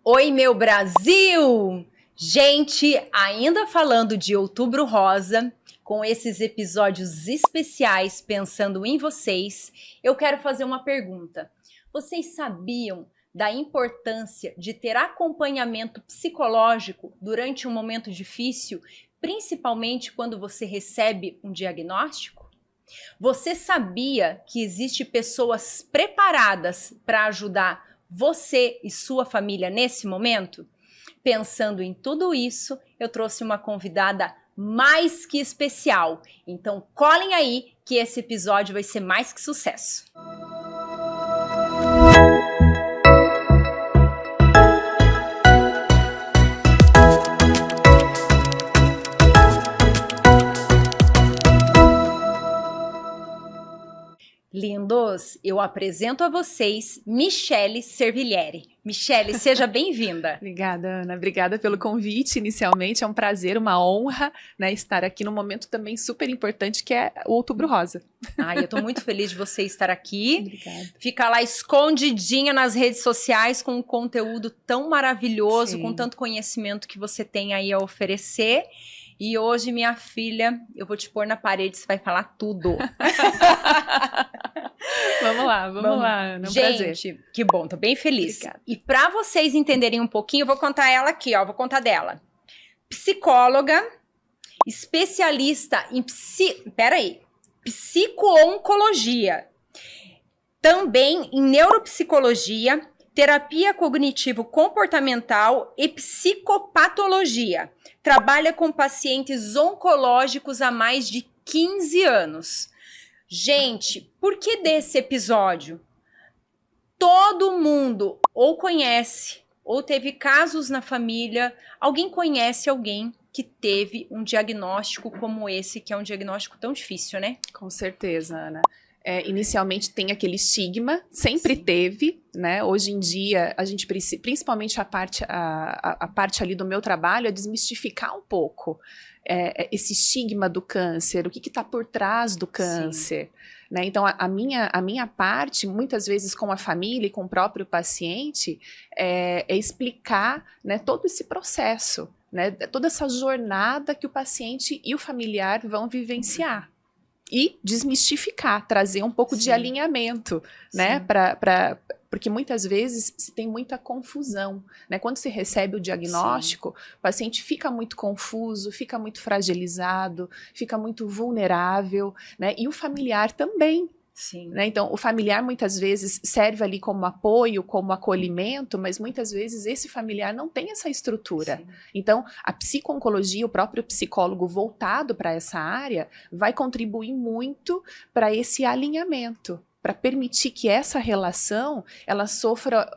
Oi, meu Brasil! Gente, ainda falando de Outubro Rosa, com esses episódios especiais pensando em vocês, eu quero fazer uma pergunta. Vocês sabiam da importância de ter acompanhamento psicológico durante um momento difícil, principalmente quando você recebe um diagnóstico? Você sabia que existem pessoas preparadas para ajudar você e sua família nesse momento? Pensando em tudo isso, eu trouxe uma convidada mais que especial. Então colhem aí que esse episódio vai ser mais que sucesso. Lindos, eu apresento a vocês Michele Serviglieri. Michele, seja bem-vinda. Obrigada, Ana. Obrigada pelo convite. Inicialmente, é um prazer, uma honra, né, estar aqui num momento também super importante que é o Outubro Rosa. Ai, eu tô muito feliz de você estar aqui. Obrigada. Fica lá escondidinha nas redes sociais com um conteúdo tão maravilhoso, Sim. com tanto conhecimento que você tem aí a oferecer. E hoje, minha filha, eu vou te pôr na parede, você vai falar tudo. Vamos lá, Ana, Gente, prazer. Que bom, tô bem feliz. Obrigada. E para vocês entenderem um pouquinho, eu vou contar ela aqui, ó, vou contar dela. Psicóloga, especialista em psico-oncologia, também em neuropsicologia, terapia cognitivo-comportamental e psicopatologia. Trabalha com pacientes oncológicos há mais de 15 anos. Gente, por que desse episódio? Todo mundo ou conhece, ou teve casos na família, alguém conhece alguém que teve um diagnóstico como esse, que é um diagnóstico tão difícil, né? Com certeza, Ana. Inicialmente tem aquele estigma, sempre Sim. teve, né? Hoje em dia, a gente precisa, principalmente a parte ali do meu trabalho, é desmistificar um pouco esse estigma do câncer, o que está por trás do câncer. Né? Então, a minha parte, muitas vezes com a família e com o próprio paciente, é explicar, né, todo esse processo, né, toda essa jornada que o paciente e o familiar vão vivenciar. E desmistificar, trazer um pouco de alinhamento, né? Porque muitas vezes se tem muita confusão, né? Quando se recebe o diagnóstico, o paciente fica muito confuso, fica muito fragilizado, fica muito vulnerável, né? E o familiar também. Sim. Né? Então, o familiar muitas vezes serve ali como apoio, como acolhimento, mas muitas vezes esse familiar não tem essa estrutura. Sim. Então, a psico-oncologia, o próprio psicólogo voltado para essa área, vai contribuir muito para esse alinhamento, para permitir que essa relação ela sofra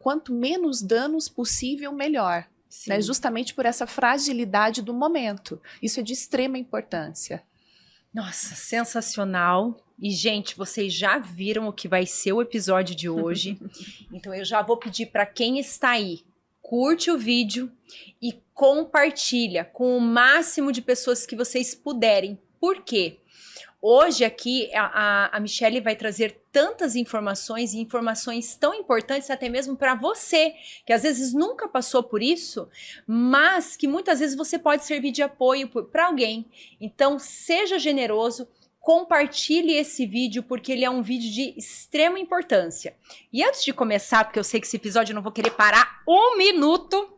quanto menos danos possível, melhor. Né? Justamente por essa fragilidade do momento. Isso é de extrema importância. Nossa, sensacional. E, gente, vocês já viram o que vai ser o episódio de hoje. Então, eu já vou pedir para quem está aí, curte o vídeo e compartilha com o máximo de pessoas que vocês puderem. Por quê? Hoje aqui a Michele vai trazer tantas informações e informações tão importantes até mesmo para você, que às vezes nunca passou por isso, mas que muitas vezes você pode servir de apoio para alguém. Então, seja generoso, compartilhe esse vídeo porque ele é um vídeo de extrema importância. E antes de começar, porque eu sei que esse episódio eu não vou querer parar um minuto,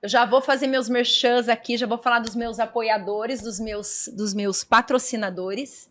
eu já vou fazer meus merchans aqui, já vou falar dos meus apoiadores, dos meus patrocinadores.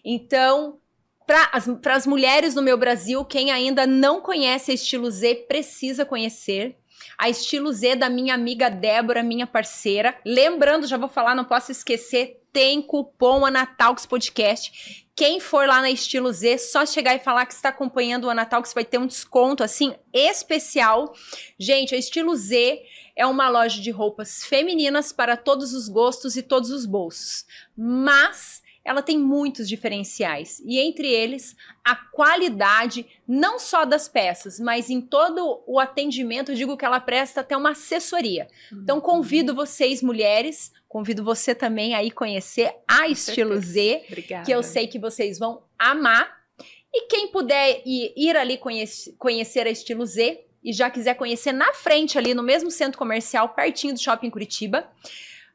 Então, para as mulheres no meu Brasil, quem ainda não conhece a Estilo Z, precisa conhecer. A Estilo Z da minha amiga Débora, minha parceira. Lembrando, já vou falar, não posso esquecer, tem cupom Anatalks Podcast. Quem for lá na Estilo Z, só chegar e falar que está acompanhando o Anatalks, vai ter um desconto, assim, especial. Gente, a Estilo Z é uma loja de roupas femininas para todos os gostos e todos os bolsos. Mas ela tem muitos diferenciais. E entre eles, a qualidade, não só das peças, mas em todo o atendimento, eu digo que ela presta até uma assessoria. Então, convido vocês, mulheres, convido você também a ir conhecer a Estilo Z, Obrigada. que eu sei que vocês vão amar. E quem puder ir ali conhecer a Estilo Z, e já quiser conhecer na frente ali, no mesmo centro comercial, pertinho do Shopping Curitiba,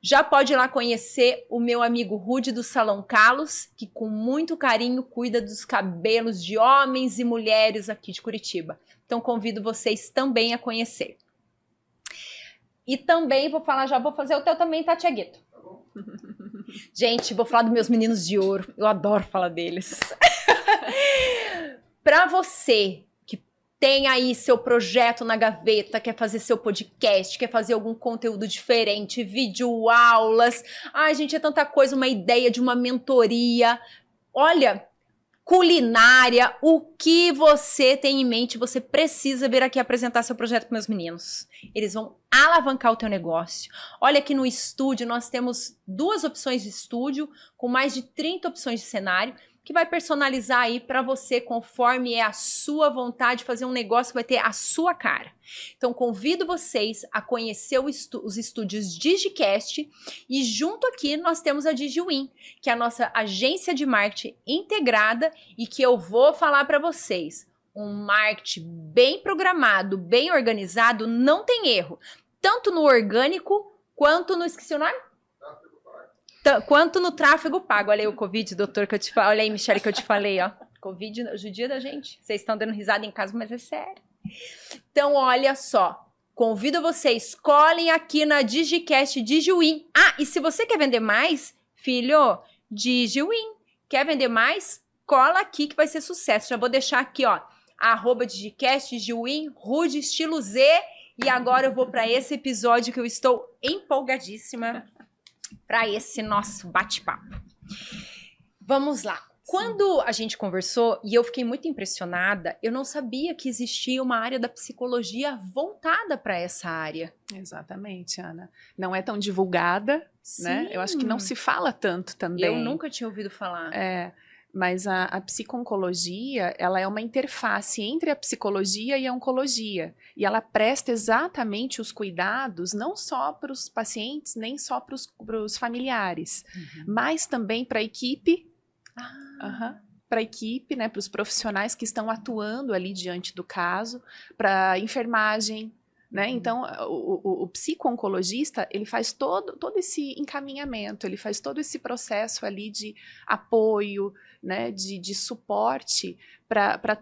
já pode ir lá conhecer o meu amigo Rudy do Salão Carlos, que com muito carinho cuida dos cabelos de homens e mulheres aqui de Curitiba. Então convido vocês também a conhecer. E também já vou fazer o teu também, tá, Tiaguito? Gente, vou falar dos meus meninos de ouro. Eu adoro falar deles. Para você que tem aí seu projeto na gaveta, quer fazer seu podcast, quer fazer algum conteúdo diferente, vídeo aulas. Ai, gente, é tanta coisa, uma ideia de uma mentoria. Olha, culinária, o que você tem em mente, você precisa vir aqui apresentar seu projeto para meus meninos. Eles vão alavancar o teu negócio. Olha, aqui no estúdio nós temos 2 opções de estúdio, com mais de 30 opções de cenário, que vai personalizar aí para você conforme é a sua vontade, fazer um negócio que vai ter a sua cara. Então convido vocês a conhecer os estúdios DigiCast e junto aqui nós temos a DigiWin, que é a nossa agência de marketing integrada e que eu vou falar para vocês. Um marketing bem programado, bem organizado, não tem erro. Tanto no orgânico quanto no... Esqueci o nome? Quanto no tráfego pago. Olha aí o Covid, doutor, que eu te falei. Olha aí, Michele, que eu te falei, ó. Covid judia da gente. Vocês estão dando risada em casa, mas é sério. Então, olha só. Convido vocês, colhem aqui na DigiCast DigiWin. Ah, e se você quer vender mais, filho, DigiWin. Quer vender mais? Cola aqui que vai ser sucesso. Já vou deixar aqui, ó, @DigiCast DigiWin, Rude estilo Z. E agora eu vou para esse episódio que eu estou empolgadíssima para esse nosso bate-papo. Vamos lá. Quando a gente conversou, e eu fiquei muito impressionada, eu não sabia que existia uma área da psicologia voltada para essa área. Exatamente, Ana. Não é tão divulgada, né? Eu acho que não se fala tanto também. Eu nunca tinha ouvido falar. Mas a psico-oncologia, ela é uma interface entre a psicologia e a oncologia. E ela presta exatamente os cuidados, não só para os pacientes, nem só para os familiares, mas também para a equipe, para a equipe, né, para os profissionais que estão atuando ali diante do caso, para a enfermagem, né? Então, o psico-oncologista, ele faz todo esse encaminhamento, ele faz todo esse processo ali de apoio, né, de suporte para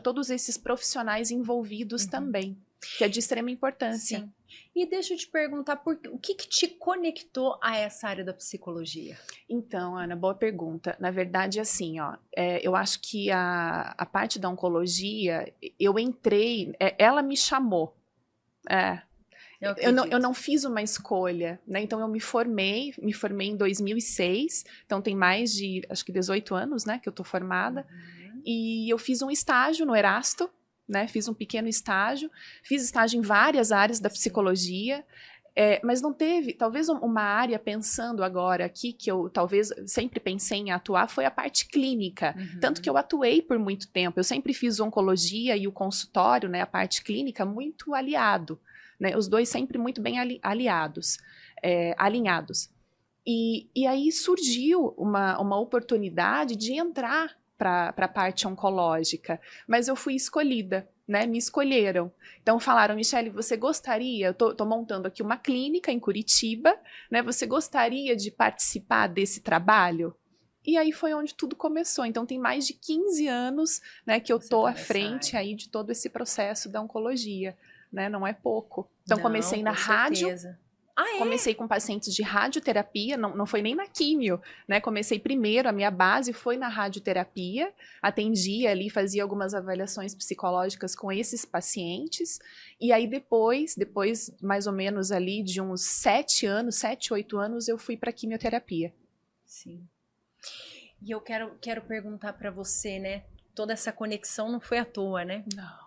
todos esses profissionais envolvidos também, que é de extrema importância. Sim. E deixa eu te perguntar, o que te conectou a essa área da psicologia? Então, Ana, boa pergunta. Na verdade, assim, ó, eu acho que a parte da oncologia, eu entrei, ela me chamou. Eu não fiz uma escolha, né? Então eu me formei em 2006, então tem mais de, acho que 18 anos, né, que eu tô formada, e eu fiz um estágio no Erasto, né, fiz um pequeno estágio, fiz estágio em várias áreas da psicologia, mas não teve, talvez uma área, pensando agora aqui, que eu talvez sempre pensei em atuar, foi a parte clínica, tanto que eu atuei por muito tempo, eu sempre fiz oncologia e o consultório, né, a parte clínica, muito aliado, né, os dois sempre muito bem alinhados. E aí surgiu uma oportunidade de entrar para a parte oncológica, mas eu fui escolhida, né? Me escolheram. Então falaram, Michele, você gostaria, eu tô montando aqui uma clínica em Curitiba, né? Você gostaria de participar desse trabalho? E aí foi onde tudo começou. Então tem mais de 15 anos, né, que eu tô à frente aí de todo esse processo da oncologia, né? Não é pouco. Então comecei na rádio. Comecei com pacientes de radioterapia, não foi nem na químio, né? Comecei primeiro, a minha base foi na radioterapia, atendia ali, fazia algumas avaliações psicológicas com esses pacientes, e aí depois mais ou menos ali de uns 7, 8 anos, eu fui para quimioterapia. Sim. E eu quero perguntar para você, né? Toda essa conexão não foi à toa, né? Não.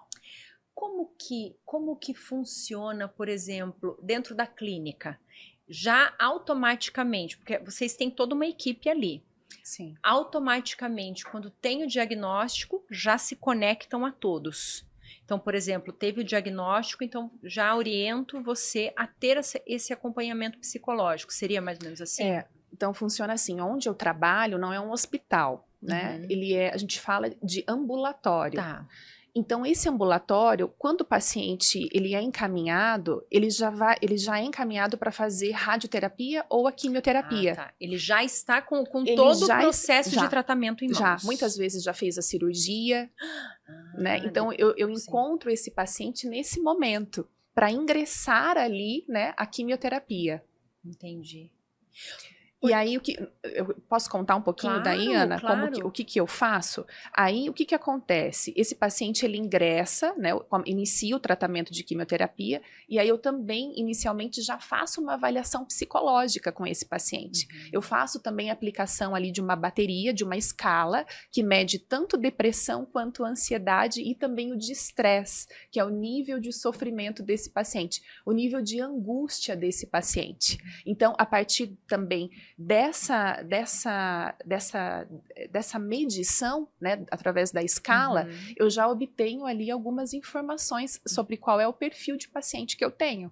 Como que funciona, por exemplo, dentro da clínica? Já automaticamente, porque vocês têm toda uma equipe ali. Sim. Automaticamente, quando tem o diagnóstico, já se conectam a todos. Então, por exemplo, teve o diagnóstico, então já oriento você a ter esse acompanhamento psicológico. Seria mais ou menos assim? Então funciona assim, onde eu trabalho não é um hospital, né? A gente fala de ambulatório. Tá. Então, esse ambulatório, quando o paciente ele é encaminhado, ele já é encaminhado para fazer radioterapia ou a quimioterapia. Tá. Ele já está com todo o processo de tratamento em mãos. Muitas vezes já fez a cirurgia, né? Então, eu encontro esse paciente nesse momento para ingressar ali, né, a quimioterapia. Entendi. E aí, eu posso contar um pouquinho daí, Ana? Claro. O que eu faço? Aí, o que acontece? Esse paciente, ele ingressa, né, inicia o tratamento de quimioterapia, e aí eu também, inicialmente, já faço uma avaliação psicológica com esse paciente. Eu faço também a aplicação ali de uma bateria, de uma escala, que mede tanto depressão quanto ansiedade e também o de estresse, que é o nível de sofrimento desse paciente, o nível de angústia desse paciente. Então, a partir também dessa medição, né, através da escala, eu já obtenho ali algumas informações sobre qual é o perfil de paciente que eu tenho,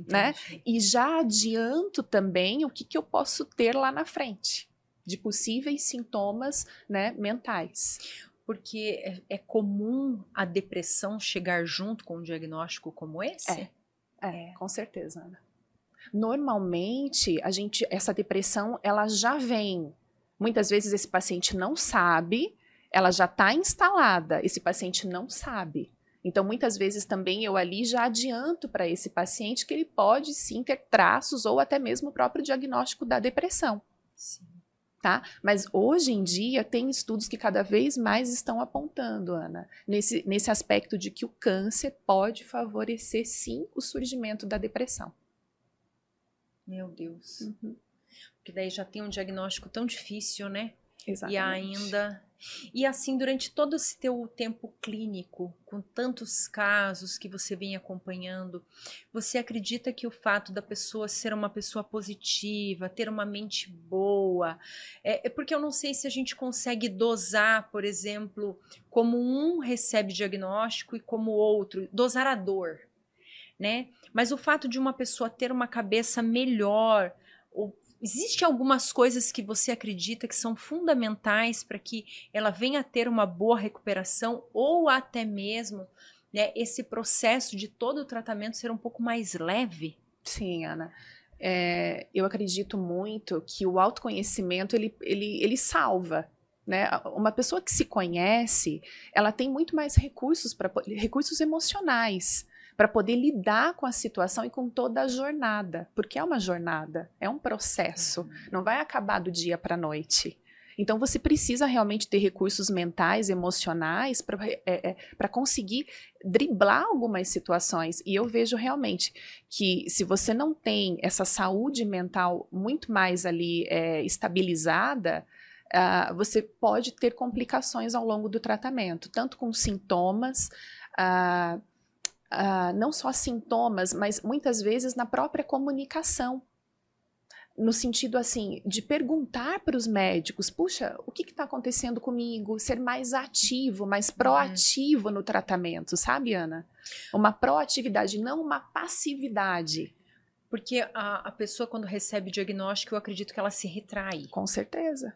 né? E já adianto também o que eu posso ter lá na frente, de possíveis sintomas, né, mentais. Porque é comum a depressão chegar junto com um diagnóstico como esse? Com certeza, Ana. Normalmente, essa depressão, ela já vem. Muitas vezes esse paciente não sabe, ela já está instalada, esse paciente não sabe. Então, muitas vezes também eu ali já adianto para esse paciente que ele pode sim ter traços ou até mesmo o próprio diagnóstico da depressão. Sim. Tá? Mas hoje em dia tem estudos que cada vez mais estão apontando, Ana, nesse aspecto de que o câncer pode favorecer sim o surgimento da depressão. Meu Deus. Porque daí já tem um diagnóstico tão difícil, né? Exatamente. E assim, durante todo esse teu tempo clínico, com tantos casos que você vem acompanhando, você acredita que o fato da pessoa ser uma pessoa positiva, ter uma mente boa, porque eu não sei se a gente consegue dosar, por exemplo, como um recebe diagnóstico e como o outro, dosar a dor, né? Mas o fato de uma pessoa ter uma cabeça melhor, existe algumas coisas que você acredita que são fundamentais para que ela venha a ter uma boa recuperação ou até mesmo, né, esse processo de todo o tratamento ser um pouco mais leve? Sim, Ana. Eu acredito muito que o autoconhecimento, ele salva. Né? Uma pessoa que se conhece, ela tem muito mais recursos emocionais, para poder lidar com a situação e com toda a jornada, porque é uma jornada, é um processo, não vai acabar do dia para a noite. Então você precisa realmente ter recursos mentais, emocionais, para conseguir driblar algumas situações. E eu vejo realmente que se você não tem essa saúde mental muito mais ali estabilizada, você pode ter complicações ao longo do tratamento, tanto com sintomas, não só sintomas, mas muitas vezes na própria comunicação. No sentido assim, de perguntar para os médicos, puxa, o que está acontecendo comigo? Ser mais ativo, mais proativo no tratamento, sabe, Ana? Uma proatividade, não uma passividade. Porque a pessoa, quando recebe o diagnóstico, eu acredito que ela se retrai. Com certeza.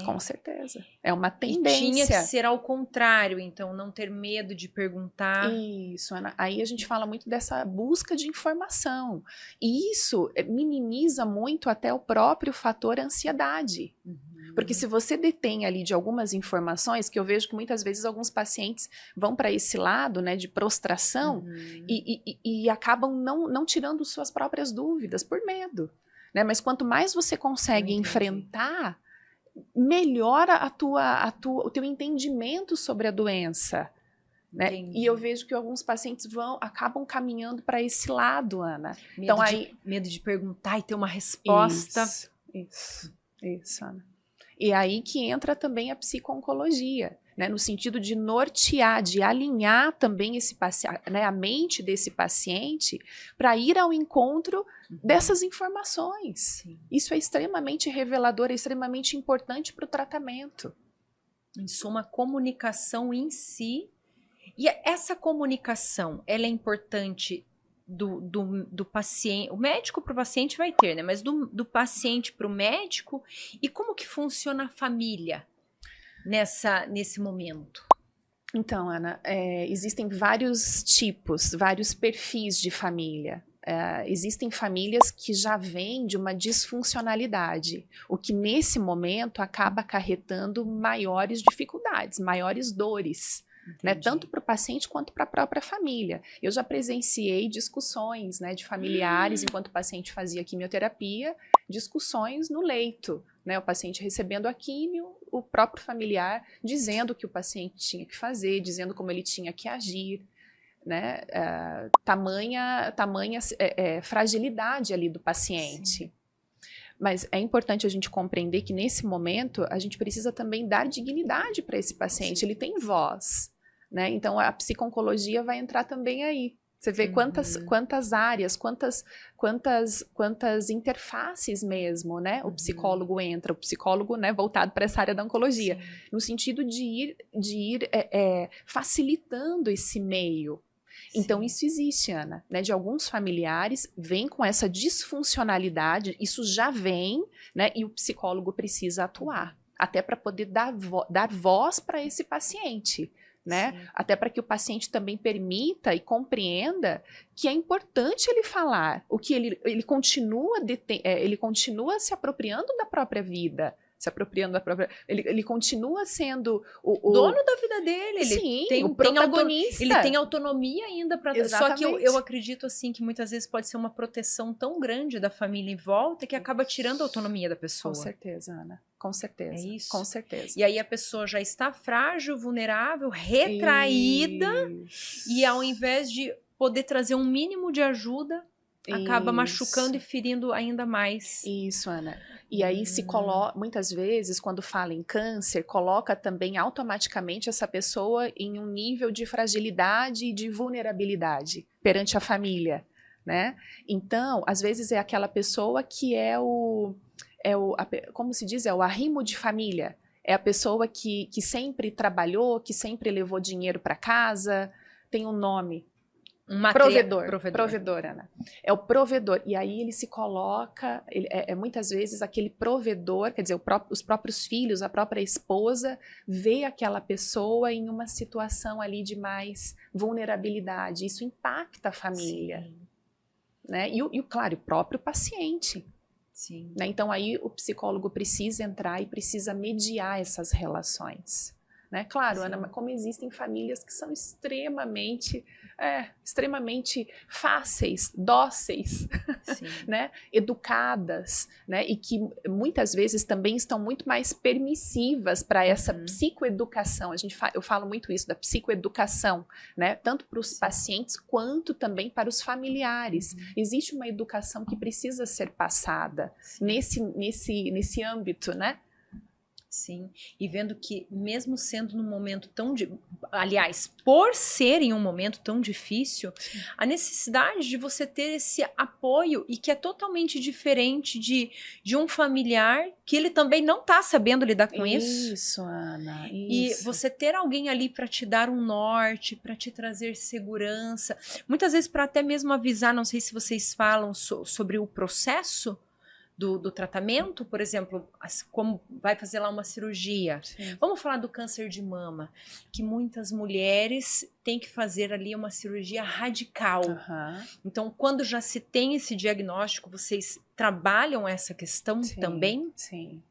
Com certeza. É uma tendência. E tinha que ser ao contrário, então, não ter medo de perguntar. Isso, Ana. Aí a gente fala muito dessa busca de informação. E isso minimiza muito até o próprio fator ansiedade. Porque se você detém ali de algumas informações, que eu vejo que muitas vezes alguns pacientes vão para esse lado, né, de prostração e acabam não tirando suas próprias dúvidas por medo. Né? Mas quanto mais você consegue enfrentar, melhora o teu entendimento sobre a doença. Né? E eu vejo que alguns pacientes acabam caminhando para esse lado, Ana. Medo de perguntar e ter uma resposta. Isso, Ana. E aí que entra também a psico-oncologia, né? No sentido de nortear, de alinhar também esse né, a mente desse paciente para ir ao encontro dessas informações. Sim. Isso é extremamente revelador, é extremamente importante para o tratamento. Em suma, a comunicação em si. E essa comunicação, ela é importante do paciente, o médico para o paciente vai ter, né? Mas do paciente para o médico, e como que funciona a família nesse momento? Então, Ana, existem vários tipos, vários perfis de família. Existem famílias que já vêm de uma disfuncionalidade, o que nesse momento acaba acarretando maiores dificuldades, maiores dores. Né, tanto para o paciente quanto para a própria família. Eu já presenciei discussões, né, de familiares, enquanto o paciente fazia quimioterapia, discussões no leito, né, o paciente recebendo a quimio, o próprio familiar dizendo o que o paciente tinha que fazer, dizendo como ele tinha que agir, né, tamanha fragilidade ali do paciente. Sim. Mas é importante a gente compreender que nesse momento a gente precisa também dar dignidade para esse paciente. Sim. Ele tem voz, né? Então a psico-oncologia vai entrar também aí. Você vê quantas áreas, quantas interfaces mesmo, né? O psicólogo entra, o psicólogo, né, voltado para essa área da oncologia, sim, no sentido de ir facilitando esse meio. Então, sim, isso existe, Ana, né? De alguns familiares vem com essa disfuncionalidade, isso já vem, né? E o psicólogo precisa atuar, até para poder dar voz para esse paciente, né? Sim. Até para que o paciente também permita e compreenda que é importante ele falar, o que ele continua se apropriando da própria vida. Se apropriando da própria... Ele continua sendo o dono da vida dele. Ele sim, tem o protagonista. Ele tem autonomia ainda para... Só que eu acredito assim que muitas vezes pode ser uma proteção tão grande da família em volta que acaba tirando a autonomia da pessoa. Com certeza, Ana. Com certeza. É isso? Com certeza. E aí a pessoa já está frágil, vulnerável, retraída, e ao invés de poder trazer um mínimo de ajuda, acaba machucando e ferindo ainda mais. Isso, Ana. E aí se coloca, muitas vezes, quando fala em câncer, coloca também automaticamente essa pessoa em um nível de fragilidade e de vulnerabilidade perante a família, né? Então, às vezes é aquela pessoa que como se diz, é o arrimo de família. É a pessoa que sempre trabalhou, que sempre levou dinheiro para casa, tem um nome. Provedor, Ana. É o provedor. E aí ele se coloca, muitas vezes aquele provedor, quer dizer, os próprios filhos, a própria esposa, vê aquela pessoa em uma situação ali de mais vulnerabilidade. Isso impacta a família. Sim. Né? Claro, o próprio paciente. Sim. Né? Então aí o psicólogo precisa entrar e precisa mediar essas relações. Né? Claro, sim, Ana, como existem famílias que são extremamente fáceis, dóceis, né? Educadas, né? E que muitas vezes também estão muito mais permissivas para essa psicoeducação. Eu falo muito isso, da psicoeducação, né? Tanto para os pacientes quanto também para os familiares. Existe uma educação que precisa ser passada nesse âmbito, né? Sim, e vendo que mesmo sendo num momento aliás, por ser em um momento tão difícil, a necessidade de você ter esse apoio e que é totalmente diferente de um familiar que ele também não está sabendo lidar com isso. Isso, Ana, isso. E você ter alguém ali para te dar um norte, para te trazer segurança, muitas vezes para até mesmo avisar, não sei se vocês falam sobre o processo do tratamento, por exemplo, como vai fazer lá uma cirurgia. Sim. Vamos falar do câncer de mama, que muitas mulheres têm que fazer ali uma cirurgia radical. Então, quando já se tem esse diagnóstico, vocês trabalham essa questão também? Sim.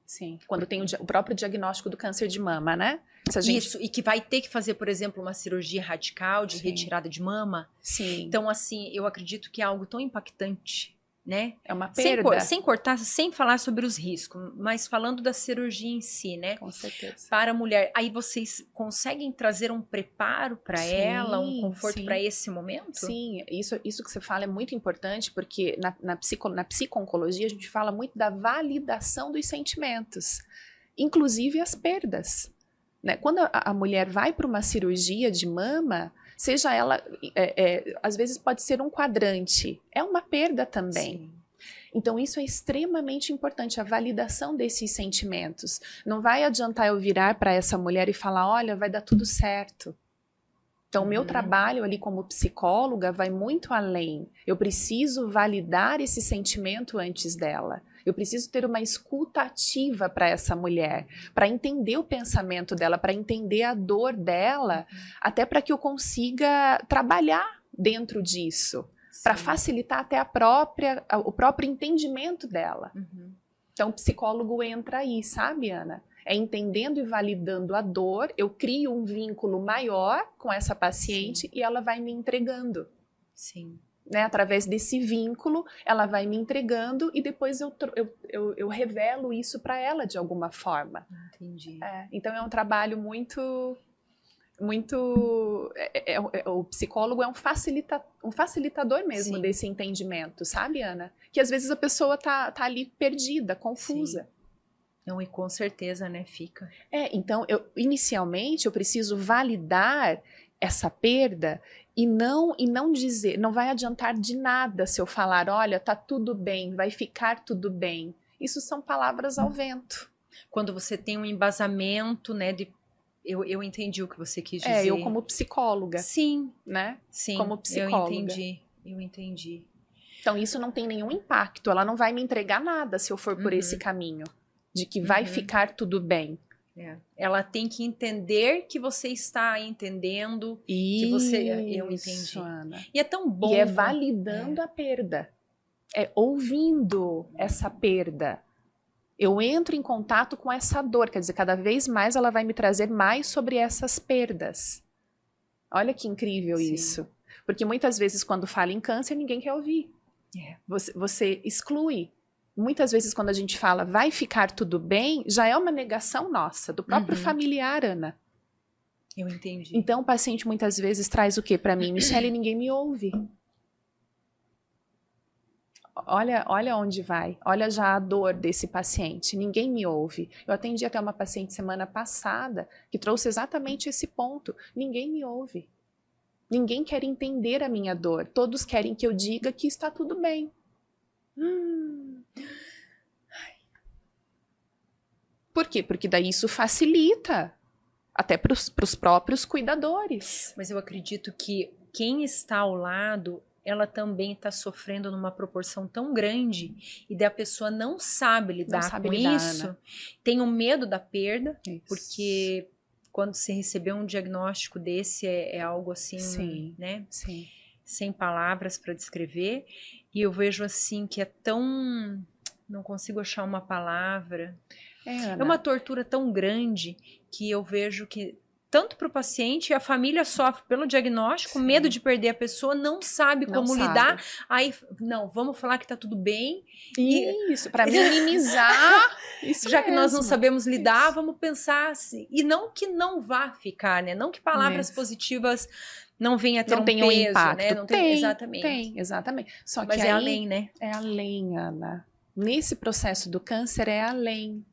Quando tem o próprio diagnóstico do câncer de mama, né? Isso, e que vai ter que fazer, por exemplo, uma cirurgia radical de retirada de mama. Sim. Então, assim, eu acredito que é algo tão impactante, né? É uma perda. Sem cortar, sem falar sobre os riscos, mas falando da cirurgia em si, né? Com certeza. Para a mulher, aí vocês conseguem trazer um preparo para ela, um conforto para esse momento? Sim, isso que você fala é muito importante, porque na psico-oncologia a gente fala muito da validação dos sentimentos, inclusive as perdas. Né? Quando a mulher vai para uma cirurgia de mama, seja ela, às vezes pode ser um quadrante, é uma perda também. Sim. Então isso é extremamente importante, a validação desses sentimentos. Não vai adiantar eu virar para essa mulher e falar, olha, vai dar tudo certo. Então o meu trabalho ali como psicóloga vai muito além. Eu preciso validar esse sentimento antes dela. Eu preciso ter uma escuta ativa para essa mulher, para entender o pensamento dela, para entender a dor dela, até para que eu consiga trabalhar dentro disso, para facilitar até o próprio entendimento dela. Então, o psicólogo entra aí, sabe, Ana? É entendendo e validando a dor, eu crio um vínculo maior com essa paciente e ela vai me entregando. Sim. Né? Através desse vínculo, ela vai me entregando e depois eu revelo isso para ela de alguma forma. Entendi. Então, é um trabalho muito... o psicólogo é um facilitador mesmo desse entendimento, sabe, Ana? Que às vezes a pessoa tá ali perdida, confusa. Sim. Não, e com certeza, né, fica. Então, inicialmente, eu preciso validar essa perda e não dizer, não vai adiantar de nada se eu falar, olha, tá tudo bem, vai ficar tudo bem. Isso são palavras ao vento. Quando você tem um embasamento, né, eu entendi o que você quis dizer. Eu como psicóloga. Sim. Né? Sim, como psicóloga. Eu entendi. Então, isso não tem nenhum impacto, ela não vai me entregar nada se eu for por esse caminho, de que vai ficar tudo bem. Ela tem que entender que você está entendendo, Isso, que você... Eu entendi. Ana. E é tão bom. E é validando a perda, é ouvindo essa perda. Eu entro em contato com essa dor, quer dizer, cada vez mais ela vai me trazer mais sobre essas perdas. Olha que incrível isso. Porque muitas vezes quando fala em câncer, ninguém quer ouvir. Você exclui. Muitas vezes quando a gente fala vai ficar tudo bem, já é uma negação nossa, do próprio familiar, Ana. Eu entendi. Então o paciente muitas vezes traz o quê para mim? Michele, ninguém me ouve. Olha onde vai, olha já a dor desse paciente, ninguém me ouve. Eu atendi até uma paciente semana passada que trouxe exatamente esse ponto, ninguém me ouve. Ninguém quer entender a minha dor, todos querem que eu diga que está tudo bem. Por quê? Porque daí isso facilita, até para os próprios cuidadores. Mas eu acredito que quem está ao lado... ela também está sofrendo numa proporção tão grande e daí a pessoa não sabe lidar com isso, Ana. tem o medo da perda, porque quando você recebeu um diagnóstico desse é algo assim, né? Sim. Sem palavras para descrever, e eu vejo assim que é tão... não consigo achar uma palavra. É uma tortura tão grande que eu vejo que tanto para o paciente, a família sofre pelo diagnóstico, medo de perder a pessoa, não sabe como lidar. Aí, não, vamos falar que tá tudo bem. Isso, para minimizar. Isso já que nós não sabemos lidar, vamos pensar assim. E não que não vá ficar, né? Não que palavras positivas não venham a ter um peso, um impacto. Né? Não tem, exatamente. Tem, exatamente. Só Mas que é além, né? É além, Ana. Nesse processo do câncer é além.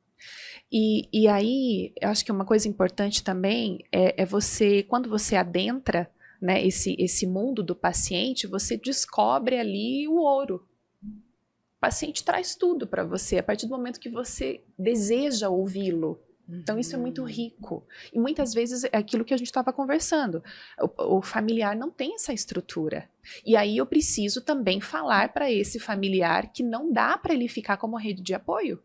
E aí, eu acho que uma coisa importante também é você, quando você adentra, né, esse mundo do paciente, você descobre ali o ouro. O paciente traz tudo para você, a partir do momento que você deseja ouvi-lo. Então, isso é muito rico. E muitas vezes é aquilo que a gente estava conversando. O familiar não tem essa estrutura. E aí eu preciso também falar para esse familiar que não dá para ele ficar como rede de apoio.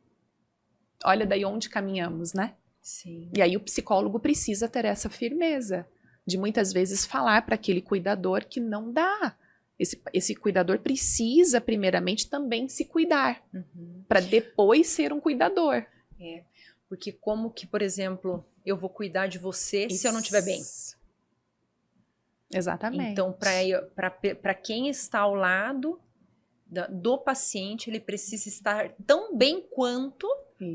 Olha daí onde caminhamos, né? Sim. E aí o psicólogo precisa ter essa firmeza de muitas vezes falar para aquele cuidador que não dá. Esse cuidador precisa primeiramente também se cuidar, para depois ser um cuidador. Porque como que, por exemplo, eu vou cuidar de você se eu não estiver bem? Exatamente. Então, para quem está ao lado do paciente, ele precisa estar tão bem quanto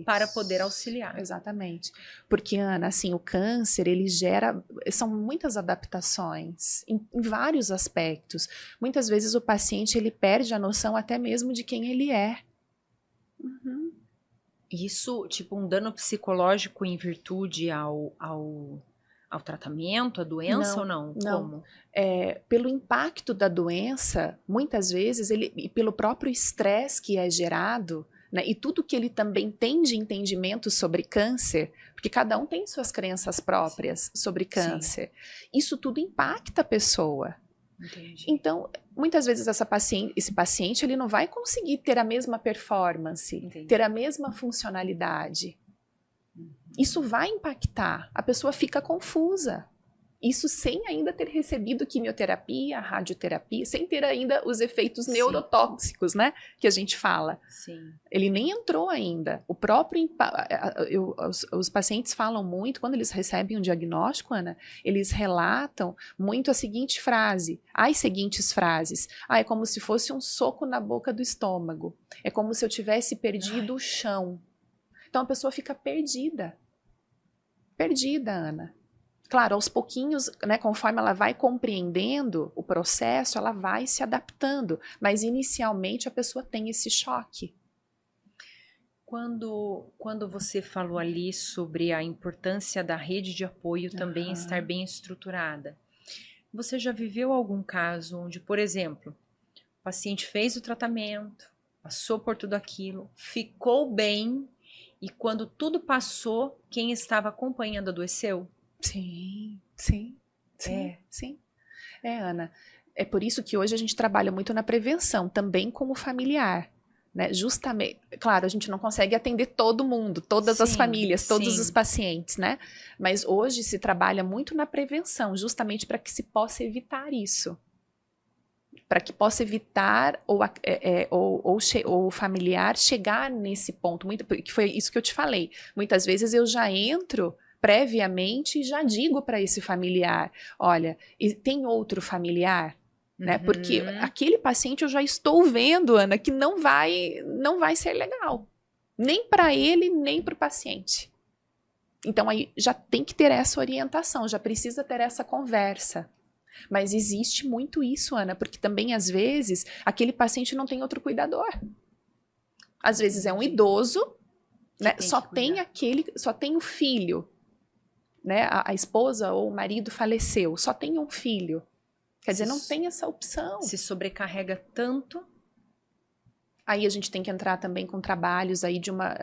para poder auxiliar. Exatamente. Porque, Ana, assim, o câncer, ele gera... São muitas adaptações, em vários aspectos. Muitas vezes o paciente, ele perde a noção até mesmo de quem ele é. Isso, tipo, um dano psicológico em virtude ao tratamento, à doença ou não? Como? Pelo impacto da doença, muitas vezes, e pelo próprio estresse que é gerado, né, e tudo que ele também tem de entendimento sobre câncer, porque cada um tem suas crenças próprias sobre câncer, isso tudo impacta a pessoa. Entendi. Então, muitas vezes esse paciente ele não vai conseguir ter a mesma performance, Entendi. ter a mesma funcionalidade. Isso vai impactar, a pessoa fica confusa. Isso sem ainda ter recebido quimioterapia, radioterapia, sem ter ainda os efeitos Sim. neurotóxicos, né, que a gente fala. Sim. Ele nem entrou ainda. O próprio os pacientes falam muito, quando eles recebem um diagnóstico, Ana, eles relatam muito a seguinte frase, as seguintes frases. É como se fosse um soco na boca do estômago. É como se eu tivesse perdido o chão. Então a pessoa fica perdida. Perdida, Ana. Claro, aos pouquinhos, né, conforme ela vai compreendendo o processo, ela vai se adaptando. Mas inicialmente a pessoa tem esse choque. Quando você falou ali sobre a importância da rede de apoio também estar bem estruturada, você já viveu algum caso onde, por exemplo, o paciente fez o tratamento, passou por tudo aquilo, ficou bem e quando tudo passou, quem estava acompanhando adoeceu? Sim. Ana, é por isso que hoje a gente trabalha muito na prevenção, também com o familiar, né? Justamente, claro, a gente não consegue atender todo mundo, todas as famílias, todos os pacientes, né? Mas hoje se trabalha muito na prevenção, justamente para que se possa evitar isso. Para que possa evitar o familiar chegar nesse ponto, que foi isso que eu te falei. Muitas vezes eu já entro previamente e já digo para esse familiar, olha, tem outro familiar? Né? Porque aquele paciente eu já estou vendo, Ana, que não vai ser legal. Nem para ele, nem para o paciente. Então aí já tem que ter essa orientação, já precisa ter essa conversa. Mas existe muito isso, Ana, porque também às vezes aquele paciente não tem outro cuidador. Às vezes é um idoso, né? Só tem o filho, né? A esposa ou o marido faleceu, só tem um filho. Quer dizer, não tem essa opção. Se sobrecarrega tanto. Aí a gente tem que entrar também com trabalhos aí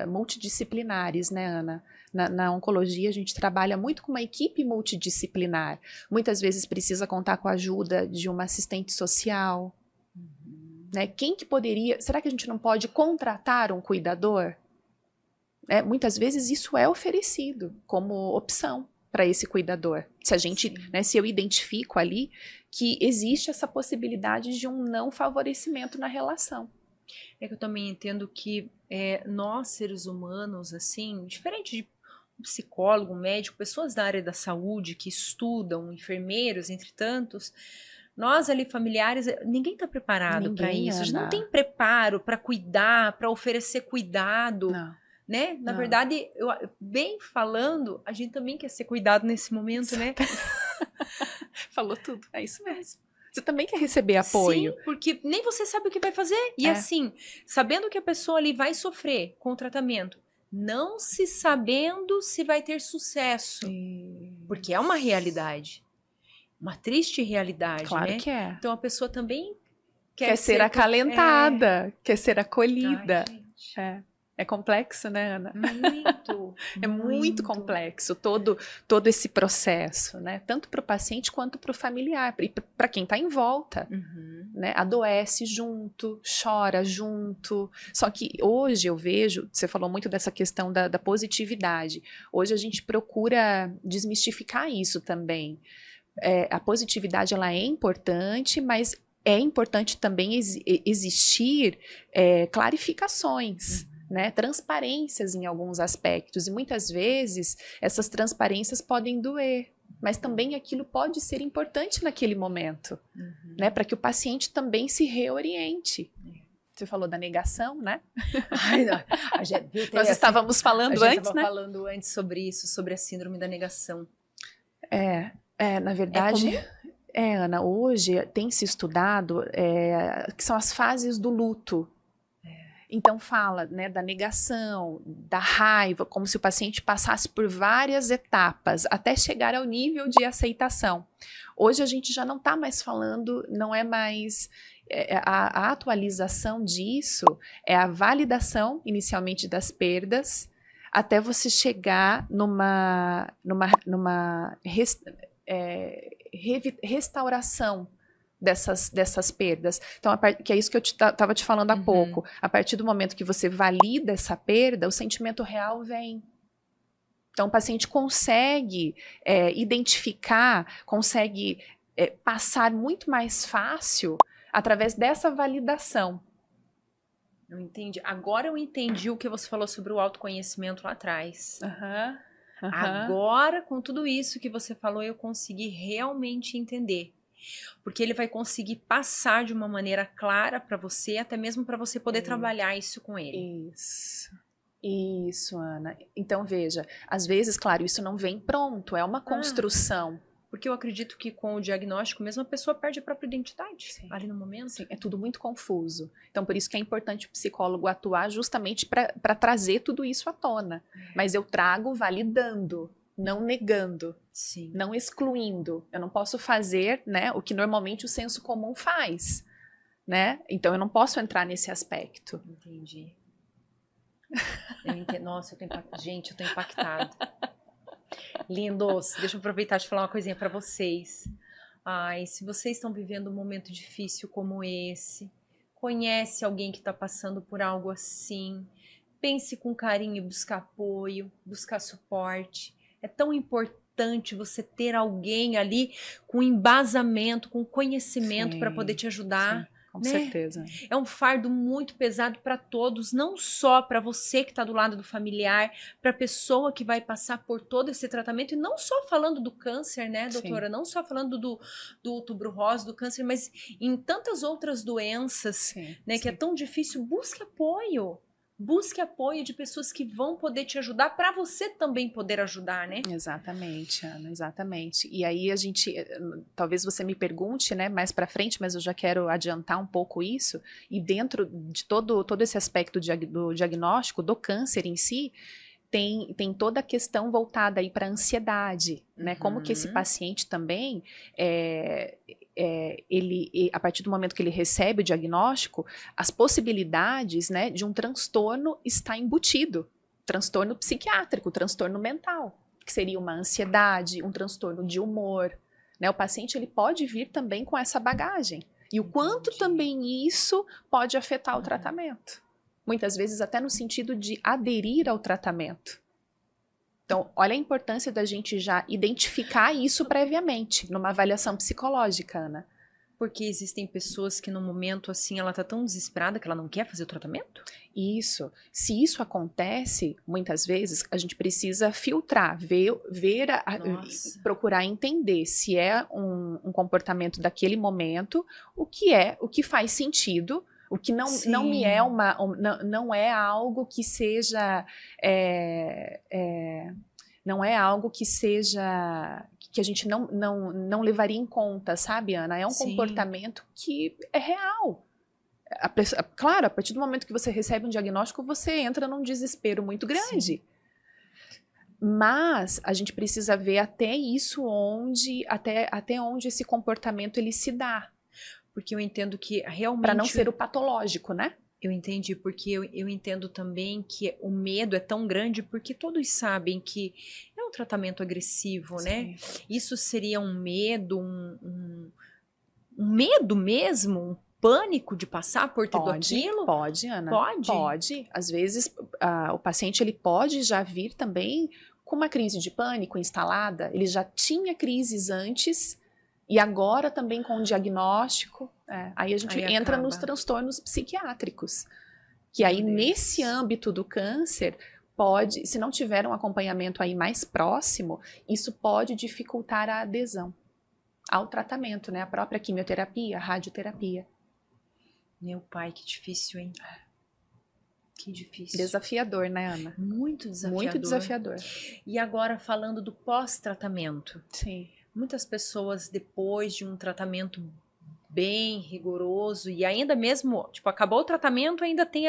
multidisciplinares, né, Ana? Na oncologia a gente trabalha muito com uma equipe multidisciplinar. Muitas vezes precisa contar com a ajuda de uma assistente social. Né? Quem que poderia... Será que a gente não pode contratar um cuidador? Muitas vezes isso é oferecido como opção para esse cuidador. Se a gente, né, se eu identifico ali que existe essa possibilidade de um não favorecimento na relação. É que eu também entendo que nós, seres humanos, assim, diferente de um psicólogo, um médico, pessoas da área da saúde que estudam, enfermeiros, entre tantos, nós ali, familiares, ninguém está preparado para isso. A gente não tem preparo para cuidar, para oferecer cuidado. Não. Né? Na verdade, bem falando, a gente também quer ser cuidado nesse momento, né? Falou tudo, é isso mesmo. Você também quer receber apoio. Sim, porque nem você sabe o que vai fazer. E assim, sabendo que a pessoa ali vai sofrer com o tratamento, não se sabendo se vai ter sucesso. Porque é uma realidade. Uma triste realidade, claro, né? Que é. Então a pessoa também quer ser acalentada, quer ser acolhida. Ai, É complexo, né, Ana? Muito. É muito complexo todo esse processo, né? Tanto para o paciente quanto para o familiar, e para quem está em volta. Né? Adoece junto, chora junto. Só que hoje eu vejo, você falou muito dessa questão da positividade. Hoje a gente procura desmistificar isso também. A positividade ela é importante, mas é importante também existir clarificações. Né, transparências em alguns aspectos, e muitas vezes essas transparências podem doer, mas também aquilo pode ser importante naquele momento, né, para que o paciente também se reoriente. Você falou da negação, né? Ai, Nós estávamos falando antes, né? Falando antes sobre isso, sobre a síndrome da negação. Na verdade, Ana, hoje tem se estudado que são as fases do luto. Então fala, né, da negação, da raiva, como se o paciente passasse por várias etapas até chegar ao nível de aceitação. Hoje a gente já não está mais falando, não é mais a atualização disso, é a validação inicialmente das perdas até você chegar numa restauração dessas perdas. Então, que é isso que eu estava te falando há pouco. A partir do momento que você valida essa perda, o sentimento real vem. Então, o paciente consegue identificar, consegue passar muito mais fácil através dessa validação. Eu entendi. Agora eu entendi o que você falou sobre o autoconhecimento lá atrás. Agora, com tudo isso que você falou, eu consegui realmente entender. Porque ele vai conseguir passar de uma maneira clara para você, até mesmo para você poder trabalhar isso com ele. Isso, Ana. Então, veja, às vezes, claro, isso não vem pronto, é uma construção. Porque eu acredito que com o diagnóstico mesmo a pessoa perde a própria identidade ali no momento. Sim, é tudo muito confuso. Então, por isso que é importante o psicólogo atuar justamente para trazer tudo isso à tona. Mas eu trago validando, não negando, não excluindo. Eu não posso fazer, né, o que normalmente o senso comum faz, né? Então, eu não posso entrar nesse aspecto. Entendi. Nossa, gente, eu tô impactada. Lindos, deixa eu aproveitar de falar uma coisinha para vocês. Ai, se vocês estão vivendo um momento difícil como esse, conhece alguém que está passando por algo assim, pense com carinho em buscar apoio, buscar suporte. É tão importante você ter alguém ali com embasamento, com conhecimento para poder te ajudar. Com certeza. É um fardo muito pesado para todos, não só para você que está do lado do familiar, para a pessoa que vai passar por todo esse tratamento, e não só falando do câncer, né, doutora? Não só falando do outubro rosa, do câncer, mas em tantas outras doenças, né, que é tão difícil. Busque apoio. Busque apoio de pessoas que vão poder te ajudar para você também poder ajudar, né? Exatamente, Ana, exatamente. E aí a gente, talvez você me pergunte, né, mais para frente, mas eu já quero adiantar um pouco isso. E dentro de todo esse aspecto do diagnóstico do câncer em si, tem toda a questão voltada aí para a ansiedade, né? Como que esse paciente também, ele, a partir do momento que ele recebe o diagnóstico, as possibilidades, né, de um transtorno está embutido. Transtorno psiquiátrico, transtorno mental, que seria uma ansiedade, um transtorno de humor, né? O paciente ele pode vir também com essa bagagem. E o quanto também isso pode afetar o tratamento. Muitas vezes até no sentido de aderir ao tratamento. Então, olha a importância da gente já identificar isso previamente, numa avaliação psicológica, Ana. Porque existem pessoas que no momento assim, ela tá tão desesperada que ela não quer fazer o tratamento? Isso. Se isso acontece, muitas vezes, a gente precisa filtrar, procurar entender se é um comportamento daquele momento, o que faz sentido, o que não me é não é algo que seja não é algo que seja que a gente não levaria em conta, sabe, Ana? É um comportamento que é real. Claro, a partir do momento que você recebe um diagnóstico, você entra num desespero muito grande. Mas a gente precisa ver até onde esse comportamento ele se dá. Porque eu entendo que realmente... Para não ser o patológico, né? Eu entendi, porque eu entendo também que o medo é tão grande porque todos sabem que é um tratamento agressivo, né? Isso seria um medo, um medo mesmo, um pânico de passar por tudo aquilo? Pode, Ana. Pode. Às vezes o paciente ele pode já vir também com uma crise de pânico instalada, ele já tinha crises antes... E agora também com o diagnóstico, aí a gente entra nos transtornos psiquiátricos. Que aí nesse âmbito do câncer, pode, se não tiver um acompanhamento aí mais próximo, isso pode dificultar a adesão ao tratamento, né? A própria quimioterapia, a radioterapia. Meu pai, que difícil, hein? Que difícil. Desafiador, né, Ana? Muito desafiador. Muito desafiador. E agora falando do pós-tratamento. Sim. Muitas pessoas, depois de um tratamento bem rigoroso, e ainda mesmo, tipo, acabou o tratamento, ainda tem